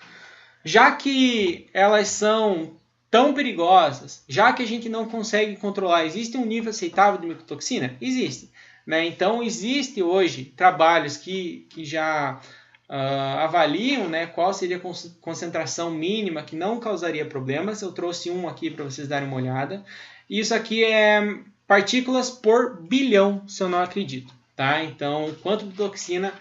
Já que elas são tão perigosas, já que a gente não consegue controlar, existe um nível aceitável de micotoxina? Existe. Né? Então, existe hoje trabalhos que já avaliam, né, qual seria a concentração mínima que não causaria problemas. Eu trouxe um aqui para vocês darem uma olhada. Isso aqui é partículas por bilhão, se eu não acredito. Tá? Então, quanto de toxina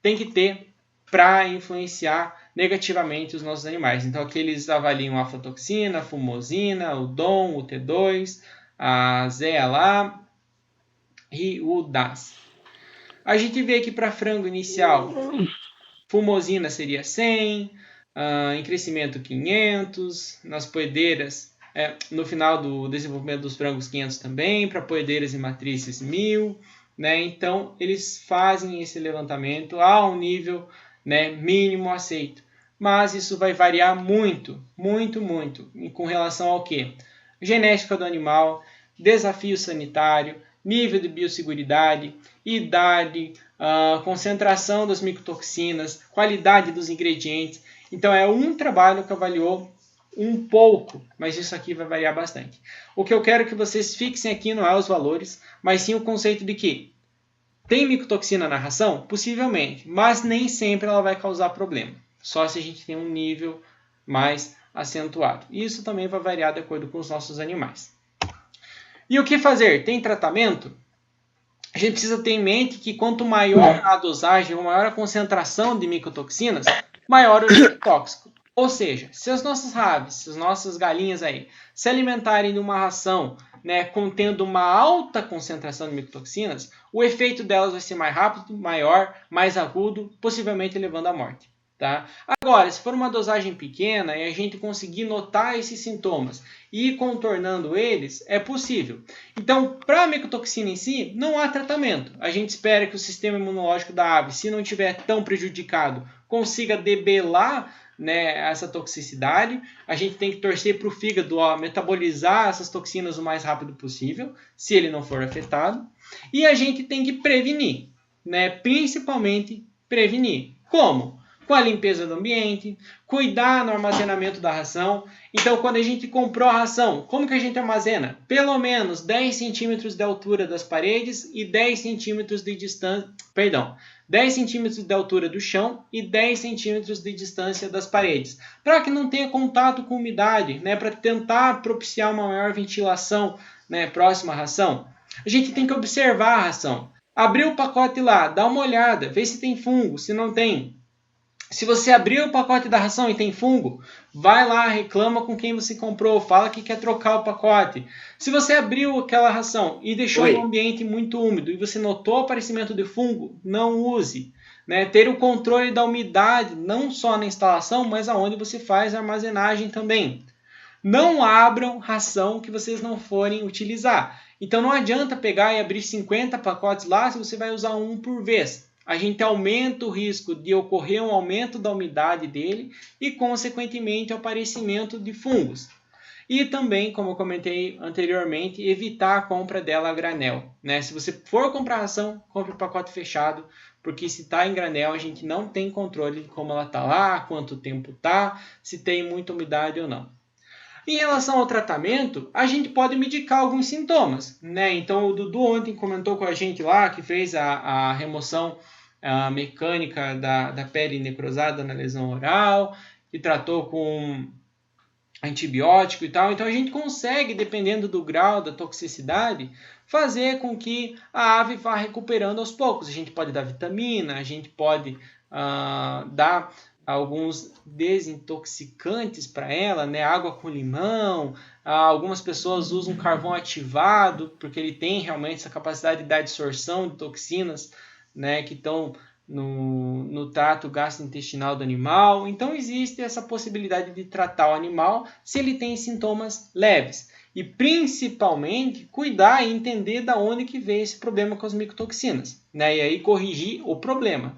tem que ter para influenciar negativamente os nossos animais. Então, aqui eles avaliam a aflatoxina, a fumosina, o DOM, o T2, a ZLA e o DAS. A gente vê aqui para frango inicial, fumosina seria 100, em crescimento 500, nas poedeiras, no final do desenvolvimento dos frangos 500 também, para poedeiras e matrizes 1000, né? Então eles fazem esse levantamento a um nível, né, mínimo aceito, mas isso vai variar muito, muito, muito, com relação ao quê? Genética do animal, desafio sanitário, nível de biosseguridade, idade, concentração das micotoxinas, qualidade dos ingredientes. Então é um trabalho que avaliou um pouco, mas isso aqui vai variar bastante. O que eu quero que vocês fixem aqui não é os valores, mas sim o conceito de que tem micotoxina na ração? Possivelmente, mas nem sempre ela vai causar problema. Só se a gente tem um nível mais acentuado. Isso também vai variar de acordo com os nossos animais. E o que fazer? Tem tratamento? A gente precisa ter em mente que quanto maior a dosagem, ou maior a concentração de micotoxinas, maior o efeito tóxico. Ou seja, se as nossas aves, se as nossas galinhas aí, se alimentarem de uma ração, né, contendo uma alta concentração de micotoxinas, o efeito delas vai ser mais rápido, maior, mais agudo, possivelmente levando à morte. Tá? Agora, se for uma dosagem pequena e a gente conseguir notar esses sintomas e ir contornando eles, é possível. Então, para a micotoxina em si, não há tratamento. A gente espera que o sistema imunológico da ave, se não estiver tão prejudicado, consiga debelar, né, essa toxicidade. A gente tem que torcer para o fígado metabolizar essas toxinas o mais rápido possível, se ele não for afetado. E a gente tem que prevenir, né, principalmente prevenir. Como? Com a limpeza do ambiente, cuidar no armazenamento da ração. Então, quando a gente comprou a ração, como que a gente armazena? Pelo menos 10 centímetros de altura das paredes e 10 centímetros de distância, 10 centímetros de altura do chão e 10 centímetros de distância das paredes, para que não tenha contato com umidade, né, para tentar propiciar uma maior ventilação, né, próxima à ração. A gente tem que observar a ração. Abrir o pacote lá, dá uma olhada, vê se tem fungo, se não tem. Se você abrir o pacote da ração e tem fungo, vai lá, reclama com quem você comprou, fala que quer trocar o pacote. Se você abriu aquela ração e deixou no ambiente muito úmido e você notou o aparecimento de fungo, não use. Né? Ter o controle da umidade, não só na instalação, mas aonde você faz a armazenagem também. Não abram ração que vocês não forem utilizar. Então não adianta pegar e abrir 50 pacotes lá se você vai usar um por vez. A gente aumenta o risco de ocorrer um aumento da umidade dele e, consequentemente, o aparecimento de fungos. E também, como eu comentei anteriormente, evitar a compra dela a granel. Né? Se você for comprar ração, compre o pacote fechado, porque se está em granel, a gente não tem controle de como ela está lá, quanto tempo está, se tem muita umidade ou não. Em relação ao tratamento, a gente pode medicar alguns sintomas. Né? Então, o Dudu ontem comentou com a gente lá, que fez a remoção mecânica da pele necrosada na lesão oral, que tratou com antibiótico e tal. Então a gente consegue, dependendo do grau da toxicidade, fazer com que a ave vá recuperando aos poucos. A gente pode dar vitamina, a gente pode dar alguns desintoxicantes para ela, né? Água com limão. Algumas pessoas usam carvão ativado, porque ele tem realmente essa capacidade de dar absorção de toxinas, né, que estão no trato gastrointestinal do animal. Então existe essa possibilidade de tratar o animal se ele tem sintomas leves. E principalmente cuidar e entender de onde que veio esse problema com as micotoxinas, né? E aí corrigir o problema.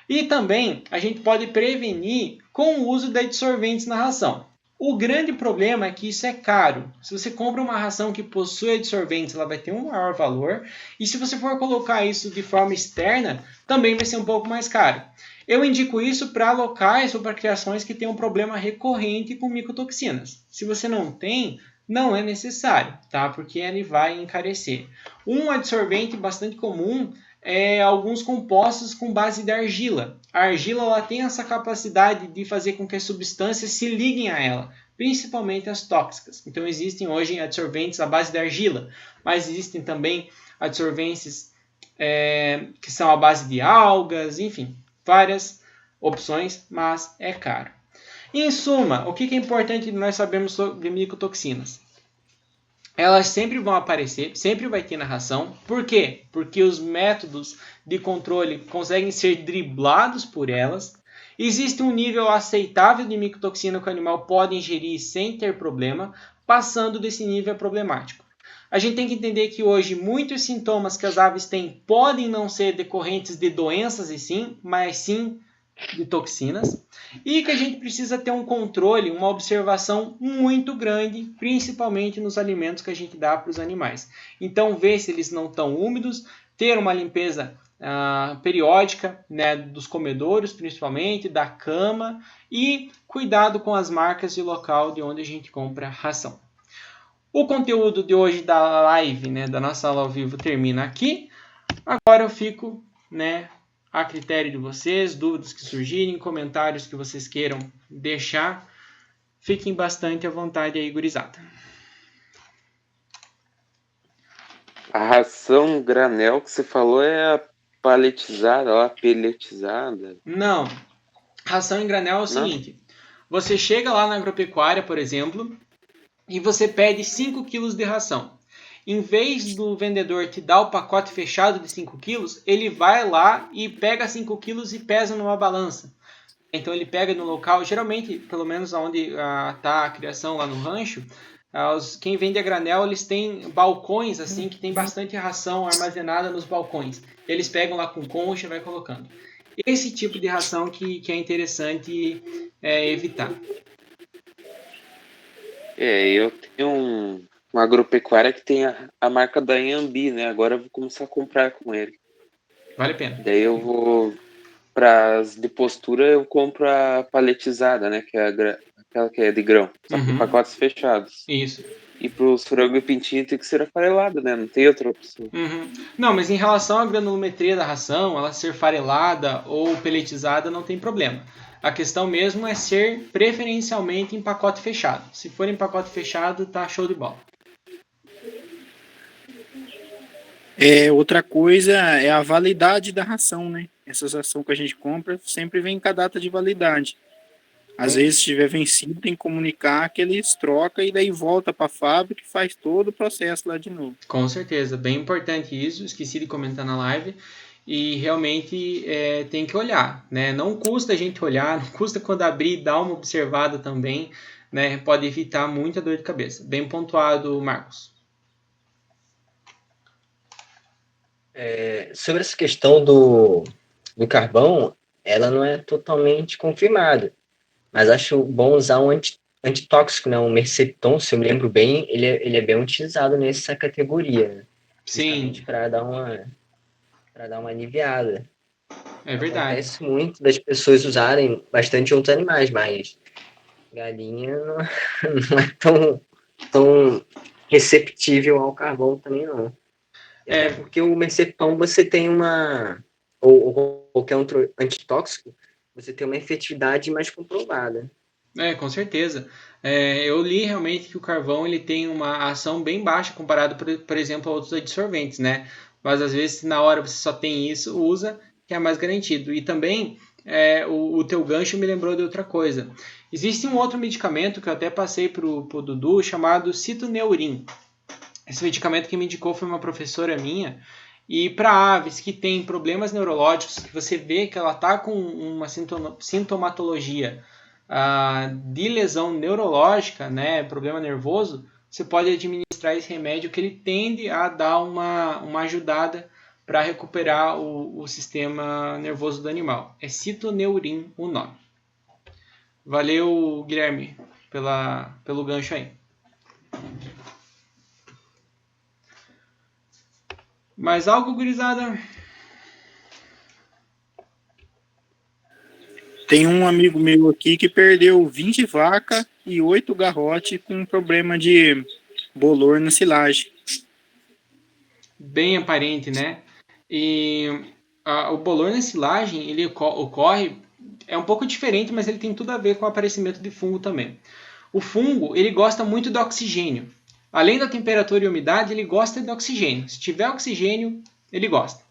E também a gente pode prevenir com o uso de adsorventes na ração. O grande problema é que isso é caro. Se você compra uma ração que possui adsorventes, ela vai ter um maior valor. E se você for colocar isso de forma externa, também vai ser um pouco mais caro. Eu indico isso para locais ou para criações que têm um problema recorrente com micotoxinas. Se você não tem, não é necessário, tá? Porque ele vai encarecer. Um adsorvente bastante comum é alguns compostos com base de argila. A argila ela tem essa capacidade de fazer com que as substâncias se liguem a ela, principalmente as tóxicas. Então existem hoje adsorventes à base de argila, mas existem também adsorventes que são à base de algas, enfim, várias opções, mas é caro. Em suma, o que é importante nós sabemos sobre micotoxinas? Elas sempre vão aparecer, sempre vai ter na ração. Por quê? Porque os métodos de controle conseguem ser driblados por elas. Existe um nível aceitável de micotoxina que o animal pode ingerir sem ter problema, passando desse nível é problemático. A gente tem que entender que hoje muitos sintomas que as aves têm podem não ser decorrentes de doenças e sim, mas sim de toxinas, e que a gente precisa ter um controle, uma observação muito grande, principalmente nos alimentos que a gente dá para os animais. Então, ver se eles não estão úmidos, ter uma limpeza periódica, né, dos comedouros, principalmente, da cama, e cuidado com as marcas e local de onde a gente compra ração. O conteúdo de hoje da live, né, da nossa aula ao vivo, termina aqui. Agora eu fico, né, a critério de vocês, dúvidas que surgirem, comentários que vocês queiram deixar. Fiquem bastante à vontade aí, gurizada. A ração granel que você falou é a paletizada, ó, a peletizada. Não, ração em granel é o seguinte. Você chega lá na agropecuária, por exemplo, e você pede 5 quilos de ração. Em vez do vendedor te dar o pacote fechado de 5 quilos, ele vai lá e pega 5 quilos e pesa numa balança. Então ele pega no local, geralmente, pelo menos onde está a criação lá no rancho, quem vende a granel, eles têm balcões assim que tem bastante ração armazenada nos balcões. Eles pegam lá com concha e vai colocando. Esse tipo de ração que é interessante evitar. Eu tenho uma agropecuária que tem a marca da Anhambi, né? Agora eu vou começar a comprar com ele. Vale a pena. Daí eu vou, para as de postura, eu compro a paletizada, né? Que é aquela que é de grão, só que em pacotes fechados. Isso. E para os frango e pintinho tem que ser afarelado, né? Não tem outra opção. Não, mas em relação à granulometria da ração, ela ser farelada ou peletizada não tem problema. A questão mesmo é ser preferencialmente em pacote fechado. Se for em pacote fechado, tá show de bola. Outra coisa é a validade da ração, né? Essas rações que a gente compra sempre vem com a data de validade. Às vezes, se tiver vencido, tem que comunicar que eles trocam e daí volta para a fábrica e faz todo o processo lá de novo. Com certeza, bem importante isso, esqueci de comentar na live. E realmente tem que olhar, né? Não custa a gente olhar, não custa quando abrir dar uma observada também, né? Pode evitar muita dor de cabeça. Bem pontuado, Marcos. Sobre essa questão do carvão, ela não é totalmente confirmada, mas acho bom usar um antitóxico, né? Um Mercepton, se eu me lembro bem, ele é bem utilizado nessa categoria, né? Justamente Sim, para dar uma aliviada. é verdade. Acontece muito das pessoas usarem bastante outros animais, mas galinha não, não é tão receptível ao carvão também, não. E até porque o Mercepton você tem ou qualquer outro antitóxico, você tem uma efetividade mais comprovada. Com certeza. Eu li realmente que o carvão ele tem uma ação bem baixa comparado, por exemplo, a outros adsorventes, né? Mas às vezes na hora você só tem isso, usa, que é mais garantido. E também o teu gancho me lembrou de outra coisa. Existe um outro medicamento que eu até passei pro Dudu chamado Citoneurin. Esse medicamento que me indicou foi uma professora minha. E para aves que têm problemas neurológicos, que você vê que ela está com uma sintomatologia de lesão neurológica, né, problema nervoso, você pode administrar esse remédio que ele tende a dar uma ajudada para recuperar o sistema nervoso do animal. É Citoneurin o nome. Valeu, Guilherme, pelo gancho aí. Mais algo, gurizada? Tem um amigo meu aqui que perdeu 20 vacas e 8 garrotes com problema de bolor na silagem. Bem aparente, né? E o bolor na silagem, ele ocorre, é um pouco diferente, mas ele tem tudo a ver com o aparecimento de fungo também. O fungo, ele gosta muito do oxigênio. Além da temperatura e umidade, ele gosta de oxigênio. Se tiver oxigênio, ele gosta.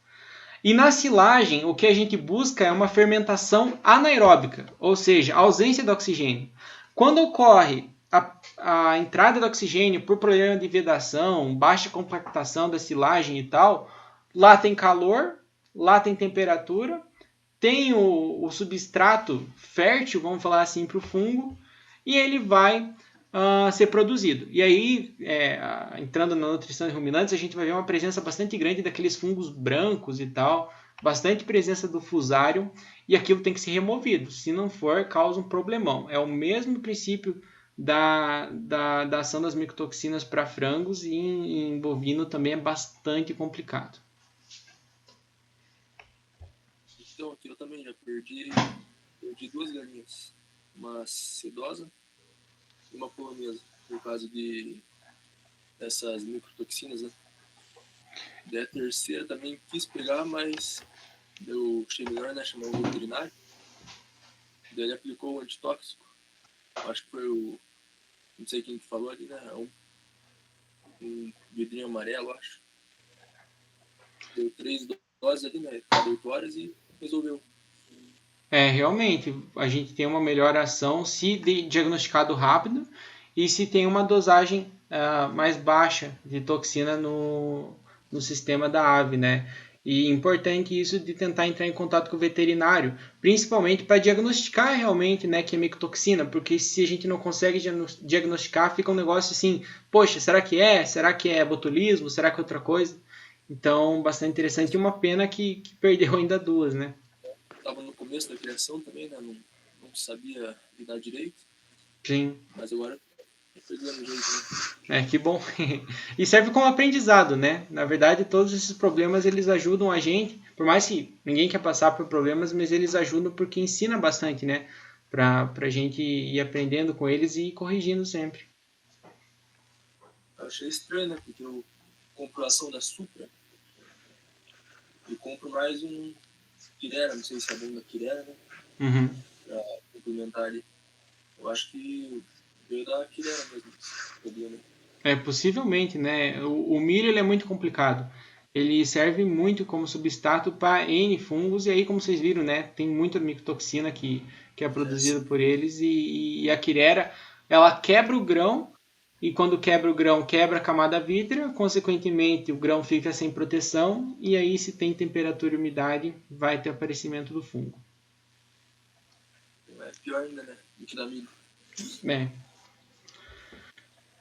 E na silagem, o que a gente busca é uma fermentação anaeróbica, ou seja, a ausência de oxigênio. Quando ocorre a entrada de oxigênio por problema de vedação, baixa compactação da silagem e tal, lá tem calor, lá tem temperatura, tem o substrato fértil, vamos falar assim, para o fungo, e ele vai ser produzido. E aí, entrando na nutrição de ruminantes, a gente vai ver uma presença bastante grande daqueles fungos brancos e tal, bastante presença do fusário, e aquilo tem que ser removido. Se não for, causa um problemão. É o mesmo princípio da ação das micotoxinas para frangos, e em bovino também é bastante complicado. Então, aqui eu também já perdi 2 galinhas. Uma sedosa e uma polonesa, por causa dessas microtoxinas, né? Daí a terceira também quis pegar, mas eu achei melhor, né? Chamar um veterinário. Daí ele aplicou o antitóxico. Acho que foi não sei quem que falou ali, né? Um vidrinho amarelo, acho. Deu 3 doses ali, né? Cada 8 horas e resolveu. Realmente, a gente tem uma melhor ação se diagnosticado rápido e se tem uma dosagem mais baixa de toxina no sistema da ave, né? E importante isso de tentar entrar em contato com o veterinário, principalmente para diagnosticar realmente, né, que é micotoxina, porque se a gente não consegue diagnosticar, fica um negócio assim, poxa, será que é? Será que é botulismo? Será que é outra coisa? Então, bastante interessante e uma pena que perdeu ainda 2, né? Estava no começo da criação também, né? Não sabia lidar direito. Sim. Mas agora estou pegando jeito, né? Que bom. E serve como aprendizado, né? Na verdade, todos esses problemas, eles ajudam a gente, por mais que ninguém quer passar por problemas, mas eles ajudam porque ensina bastante, né? Pra gente ir aprendendo com eles e ir corrigindo sempre. Eu achei estranho, né? Porque eu compro a ação da Supra e compro mais um Quirera, não sei se é bom da Quirera, né? Uhum. Pra complementar ali. Eu acho que veio da Quirera mesmo. Possivelmente, né? O milho ele é muito complicado. Ele serve muito como substrato para N fungos, e aí, como vocês viram, né? Tem muita micotoxina que é produzida por eles, e a Quirera, ela quebra o grão, e quando quebra o grão, quebra a camada vítrea, consequentemente o grão fica sem proteção, e aí se tem temperatura e umidade, vai ter aparecimento do fungo. É pior ainda, né? Do que da milho.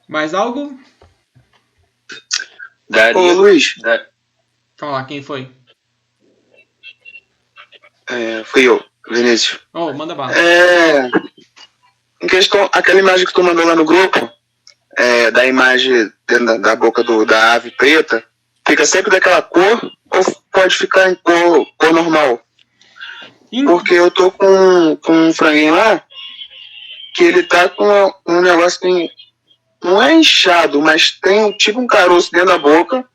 Mais algo? Ô, Luiz. Vamos lá, quem foi? Fui eu, Vinícius. Manda bala. Em questão, aquela imagem que tu mandou lá no grupo, da imagem dentro da boca da ave preta, fica sempre daquela cor ou pode ficar em cor normal? Porque eu tô com um franguinho lá que ele tá com um negócio que não é inchado, mas tem tipo um caroço dentro da boca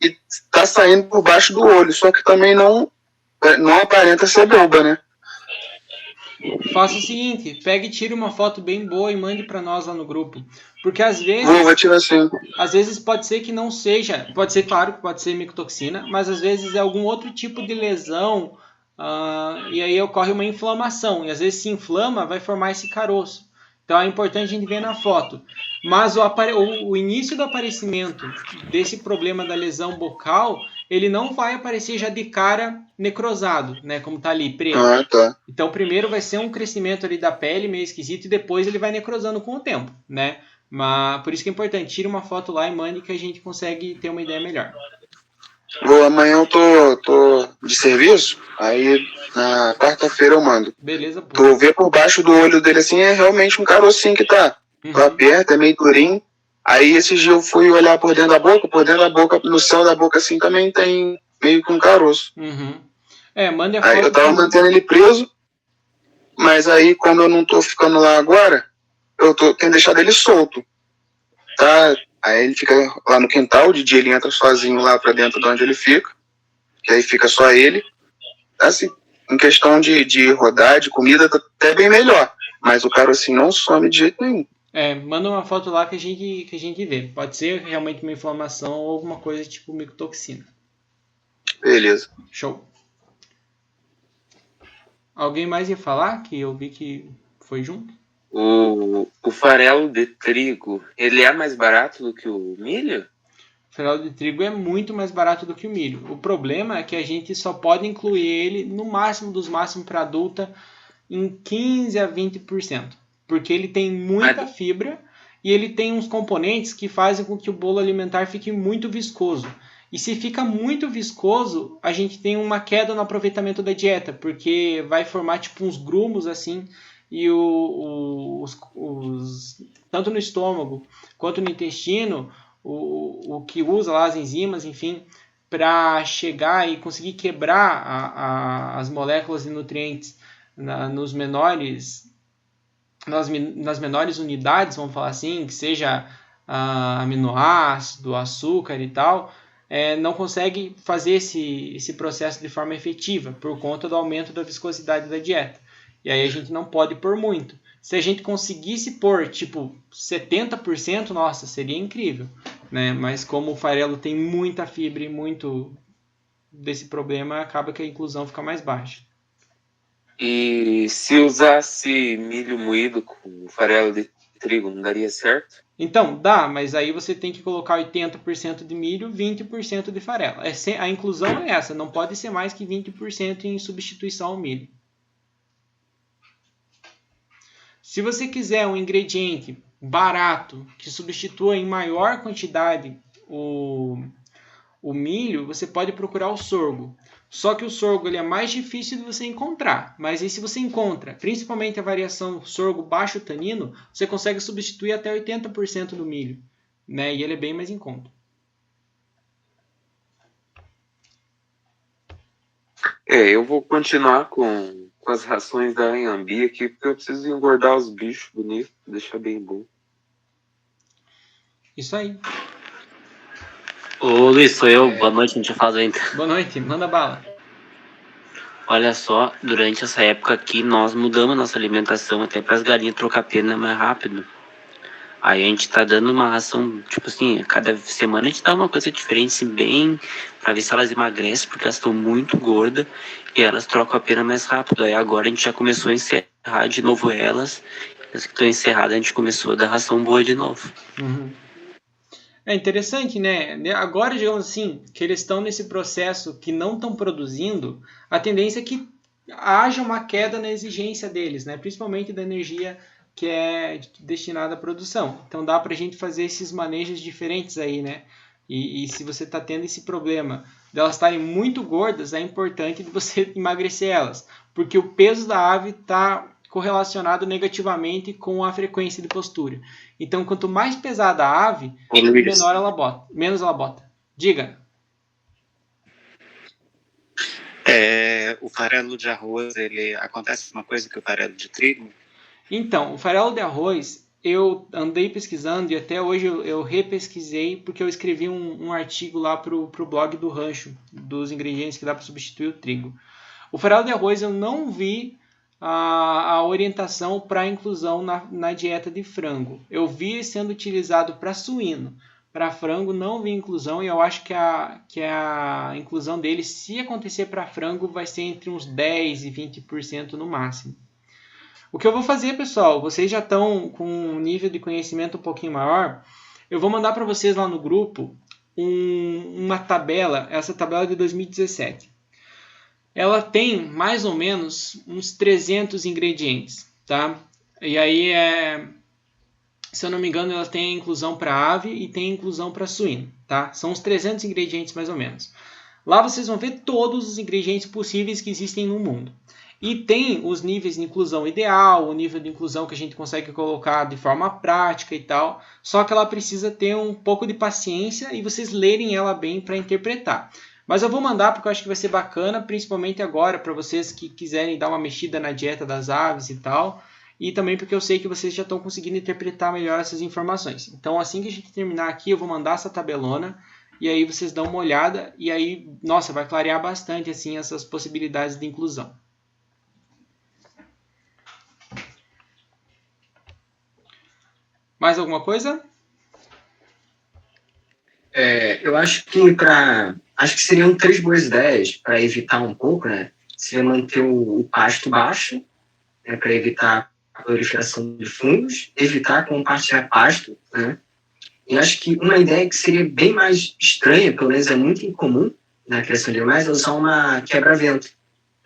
e tá saindo por baixo do olho, só que também não aparenta ser boba, né? Faça o seguinte, pegue e tire uma foto bem boa e mande para nós lá no grupo. Porque às vezes... Vou tirar assim. Às vezes pode ser que não seja... Pode ser, claro, que pode ser micotoxina, mas às vezes é algum outro tipo de lesão, e aí ocorre uma inflamação. E às vezes se inflama, vai formar esse caroço. Então é importante a gente ver na foto. Mas o início do aparecimento desse problema da lesão bocal, ele não vai aparecer já de cara necrosado, né? Como tá ali, preto. Tá. Então primeiro vai ser um crescimento ali da pele meio esquisito e depois ele vai necrosando com o tempo, né? Mas por isso que é importante, tira uma foto lá e mande que a gente consegue ter uma ideia melhor. Amanhã eu tô de serviço, aí na quarta-feira eu mando. Beleza, pô. Tu vê por baixo do olho dele assim, é realmente um carocinho que tá. Tá aberto, é meio durinho. Aí esses dias eu fui olhar por dentro da boca, no céu da boca assim também tem meio que um caroço. Mande a foto. Aí eu tava mantendo ele preso, Mas aí, como eu não tô ficando lá agora, tenho deixado ele solto, tá? Aí ele fica lá no quintal, de dia ele entra sozinho lá pra dentro de onde ele fica, que aí fica só ele. Assim, em questão de rodar, de comida, tá até bem melhor. Mas o carocinho não some de jeito nenhum. Manda uma foto lá que a gente vê. Pode ser realmente uma inflamação ou alguma coisa tipo micotoxina. Beleza. Show. Alguém mais ia falar? Que eu vi que foi junto? O farelo de trigo, ele é mais barato do que o milho? O farelo de trigo é muito mais barato do que o milho. O problema é que a gente só pode incluir ele no máximo dos máximos para adulta em 15 a 20%. Porque ele tem muita fibra e ele tem uns componentes que fazem com que o bolo alimentar fique muito viscoso. E se fica muito viscoso, a gente tem uma queda no aproveitamento da dieta, porque vai formar tipo uns grumos assim, e tanto no estômago quanto no intestino, o que usa lá as enzimas, enfim, para chegar e conseguir quebrar as moléculas de nutrientes nas menores unidades, vamos falar assim, que seja aminoácido, açúcar e tal, não consegue fazer esse processo de forma efetiva por conta do aumento da viscosidade da dieta. E aí a gente não pode pôr muito. Se a gente conseguisse pôr tipo 70%, nossa, seria incrível, né? Mas como o farelo tem muita fibra e muito desse problema, acaba que a inclusão fica mais baixa. E se usasse milho moído com farelo de trigo, não daria certo? Então, dá, mas aí você tem que colocar 80% de milho, 20% de farelo. A inclusão é essa, não pode ser mais que 20% em substituição ao milho. Se você quiser um ingrediente barato, que substitua em maior quantidade o milho, você pode procurar o sorgo. Só que o sorgo ele é mais difícil de você encontrar. Mas aí se você encontra, principalmente a variação sorgo baixo tanino, você consegue substituir até 80% do milho, né? E ele é bem mais em conta. Eu vou continuar com as rações da Anhembi aqui, porque eu preciso engordar os bichos bonitos, deixar bem bom. Isso aí. Ô Luiz, sou eu. Boa noite, a gente faz ainda. Boa noite, manda bala. Olha só, durante essa época aqui, nós mudamos nossa alimentação até para as galinhas trocar pena mais rápido. Aí a gente tá dando uma ração, tipo assim, cada semana a gente dá uma coisa diferente, assim, bem, pra ver se elas emagrecem, porque elas estão muito gordas e elas trocam a pena mais rápido. Aí agora a gente já começou a encerrar de novo elas. As que estão encerradas a gente começou a dar ração boa de novo. Uhum. É interessante, né? Agora, digamos assim, que eles estão nesse processo que não estão produzindo, a tendência é que haja uma queda na exigência deles, né? Principalmente da energia que é destinada à produção. Então dá para a gente fazer esses manejos diferentes aí, né? E se você está tendo esse problema de elas estarem muito gordas, é importante de você emagrecer elas, porque o peso da ave está correlacionado negativamente com a frequência de postura. Então, quanto mais pesada a ave, menor ela bota, menos ela bota. Diga. O farelo de arroz, ele acontece uma coisa que o farelo de trigo? Então, o farelo de arroz, eu andei pesquisando e até hoje eu repesquisei porque eu escrevi um artigo lá pro blog do Rancho, dos ingredientes que dá para substituir o trigo. O farelo de arroz eu não vi a orientação para inclusão na dieta de frango. Eu vi sendo utilizado para suíno. Para frango não vi inclusão e eu acho que a inclusão dele, se acontecer para frango, vai ser entre uns 10% e 20% no máximo. O que eu vou fazer, pessoal, vocês já estão com um nível de conhecimento um pouquinho maior, eu vou mandar para vocês lá no grupo uma tabela, essa tabela é de 2017. Ela tem mais ou menos uns 300 ingredientes, tá? E aí, se eu não me engano, ela tem inclusão para ave e tem inclusão para suíno, tá? São uns 300 ingredientes mais ou menos. Lá vocês vão ver todos os ingredientes possíveis que existem no mundo. E tem os níveis de inclusão ideal, o nível de inclusão que a gente consegue colocar de forma prática e tal. Só que ela precisa ter um pouco de paciência e vocês lerem ela bem para interpretar. Mas eu vou mandar porque eu acho que vai ser bacana, principalmente agora, para vocês que quiserem dar uma mexida na dieta das aves e tal. E também porque eu sei que vocês já estão conseguindo interpretar melhor essas informações. Então, assim que a gente terminar aqui, eu vou mandar essa tabelona. E aí vocês dão uma olhada. E aí, nossa, vai clarear bastante assim, essas possibilidades de inclusão. Mais alguma coisa? Eu acho que acho que seriam 3 boas ideias para evitar um pouco, né? Seria manter o pasto baixo, né, para evitar a proliferação de fungos, evitar compartilhar pasto, né? E acho que uma ideia que seria bem mais estranha, pelo menos é muito incomum na criação de animais, é usar uma quebra-vento,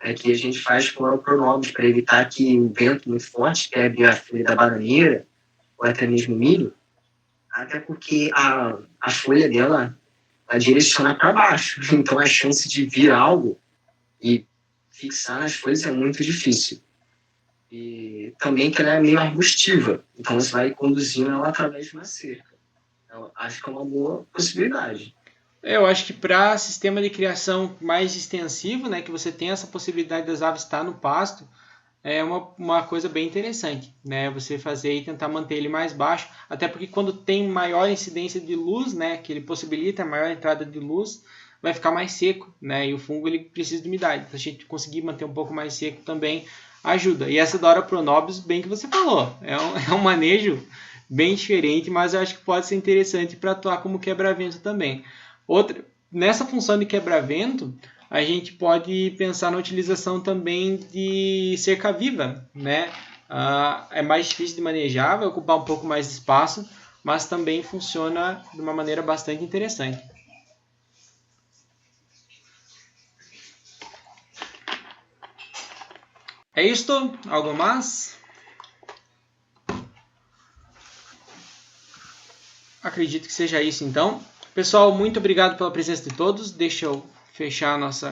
né, que a gente faz com o pronobis para evitar que o vento muito forte quebre a folha da bananeira ou até mesmo milho, até porque a folha dela direciona para baixo, então a chance de vir algo e fixar nas folhas é muito difícil. E também que ela é meio arbustiva, então você vai conduzindo ela através de uma cerca. Então, acho que é uma boa possibilidade. Eu acho que para sistema de criação mais extensivo, né, que você tem essa possibilidade das aves estar no pasto, é uma coisa bem interessante, né? Você fazer e tentar manter ele mais baixo, até porque quando tem maior incidência de luz, né, que ele possibilita maior entrada de luz, vai ficar mais seco, né? E o fungo ele precisa de umidade. Se a gente conseguir manter um pouco mais seco também ajuda. E essa da Hora Pronobis, bem que você falou, é um manejo bem diferente, mas eu acho que pode ser interessante para atuar como quebra-vento também. Nessa função de quebra-vento, a gente pode pensar na utilização também de cerca viva, né? É mais difícil de manejar, vai ocupar um pouco mais de espaço, mas também funciona de uma maneira bastante interessante. É isto? Algo mais? Acredito que seja isso então. Pessoal, muito obrigado pela presença de todos. Deixa eu fechar a nossa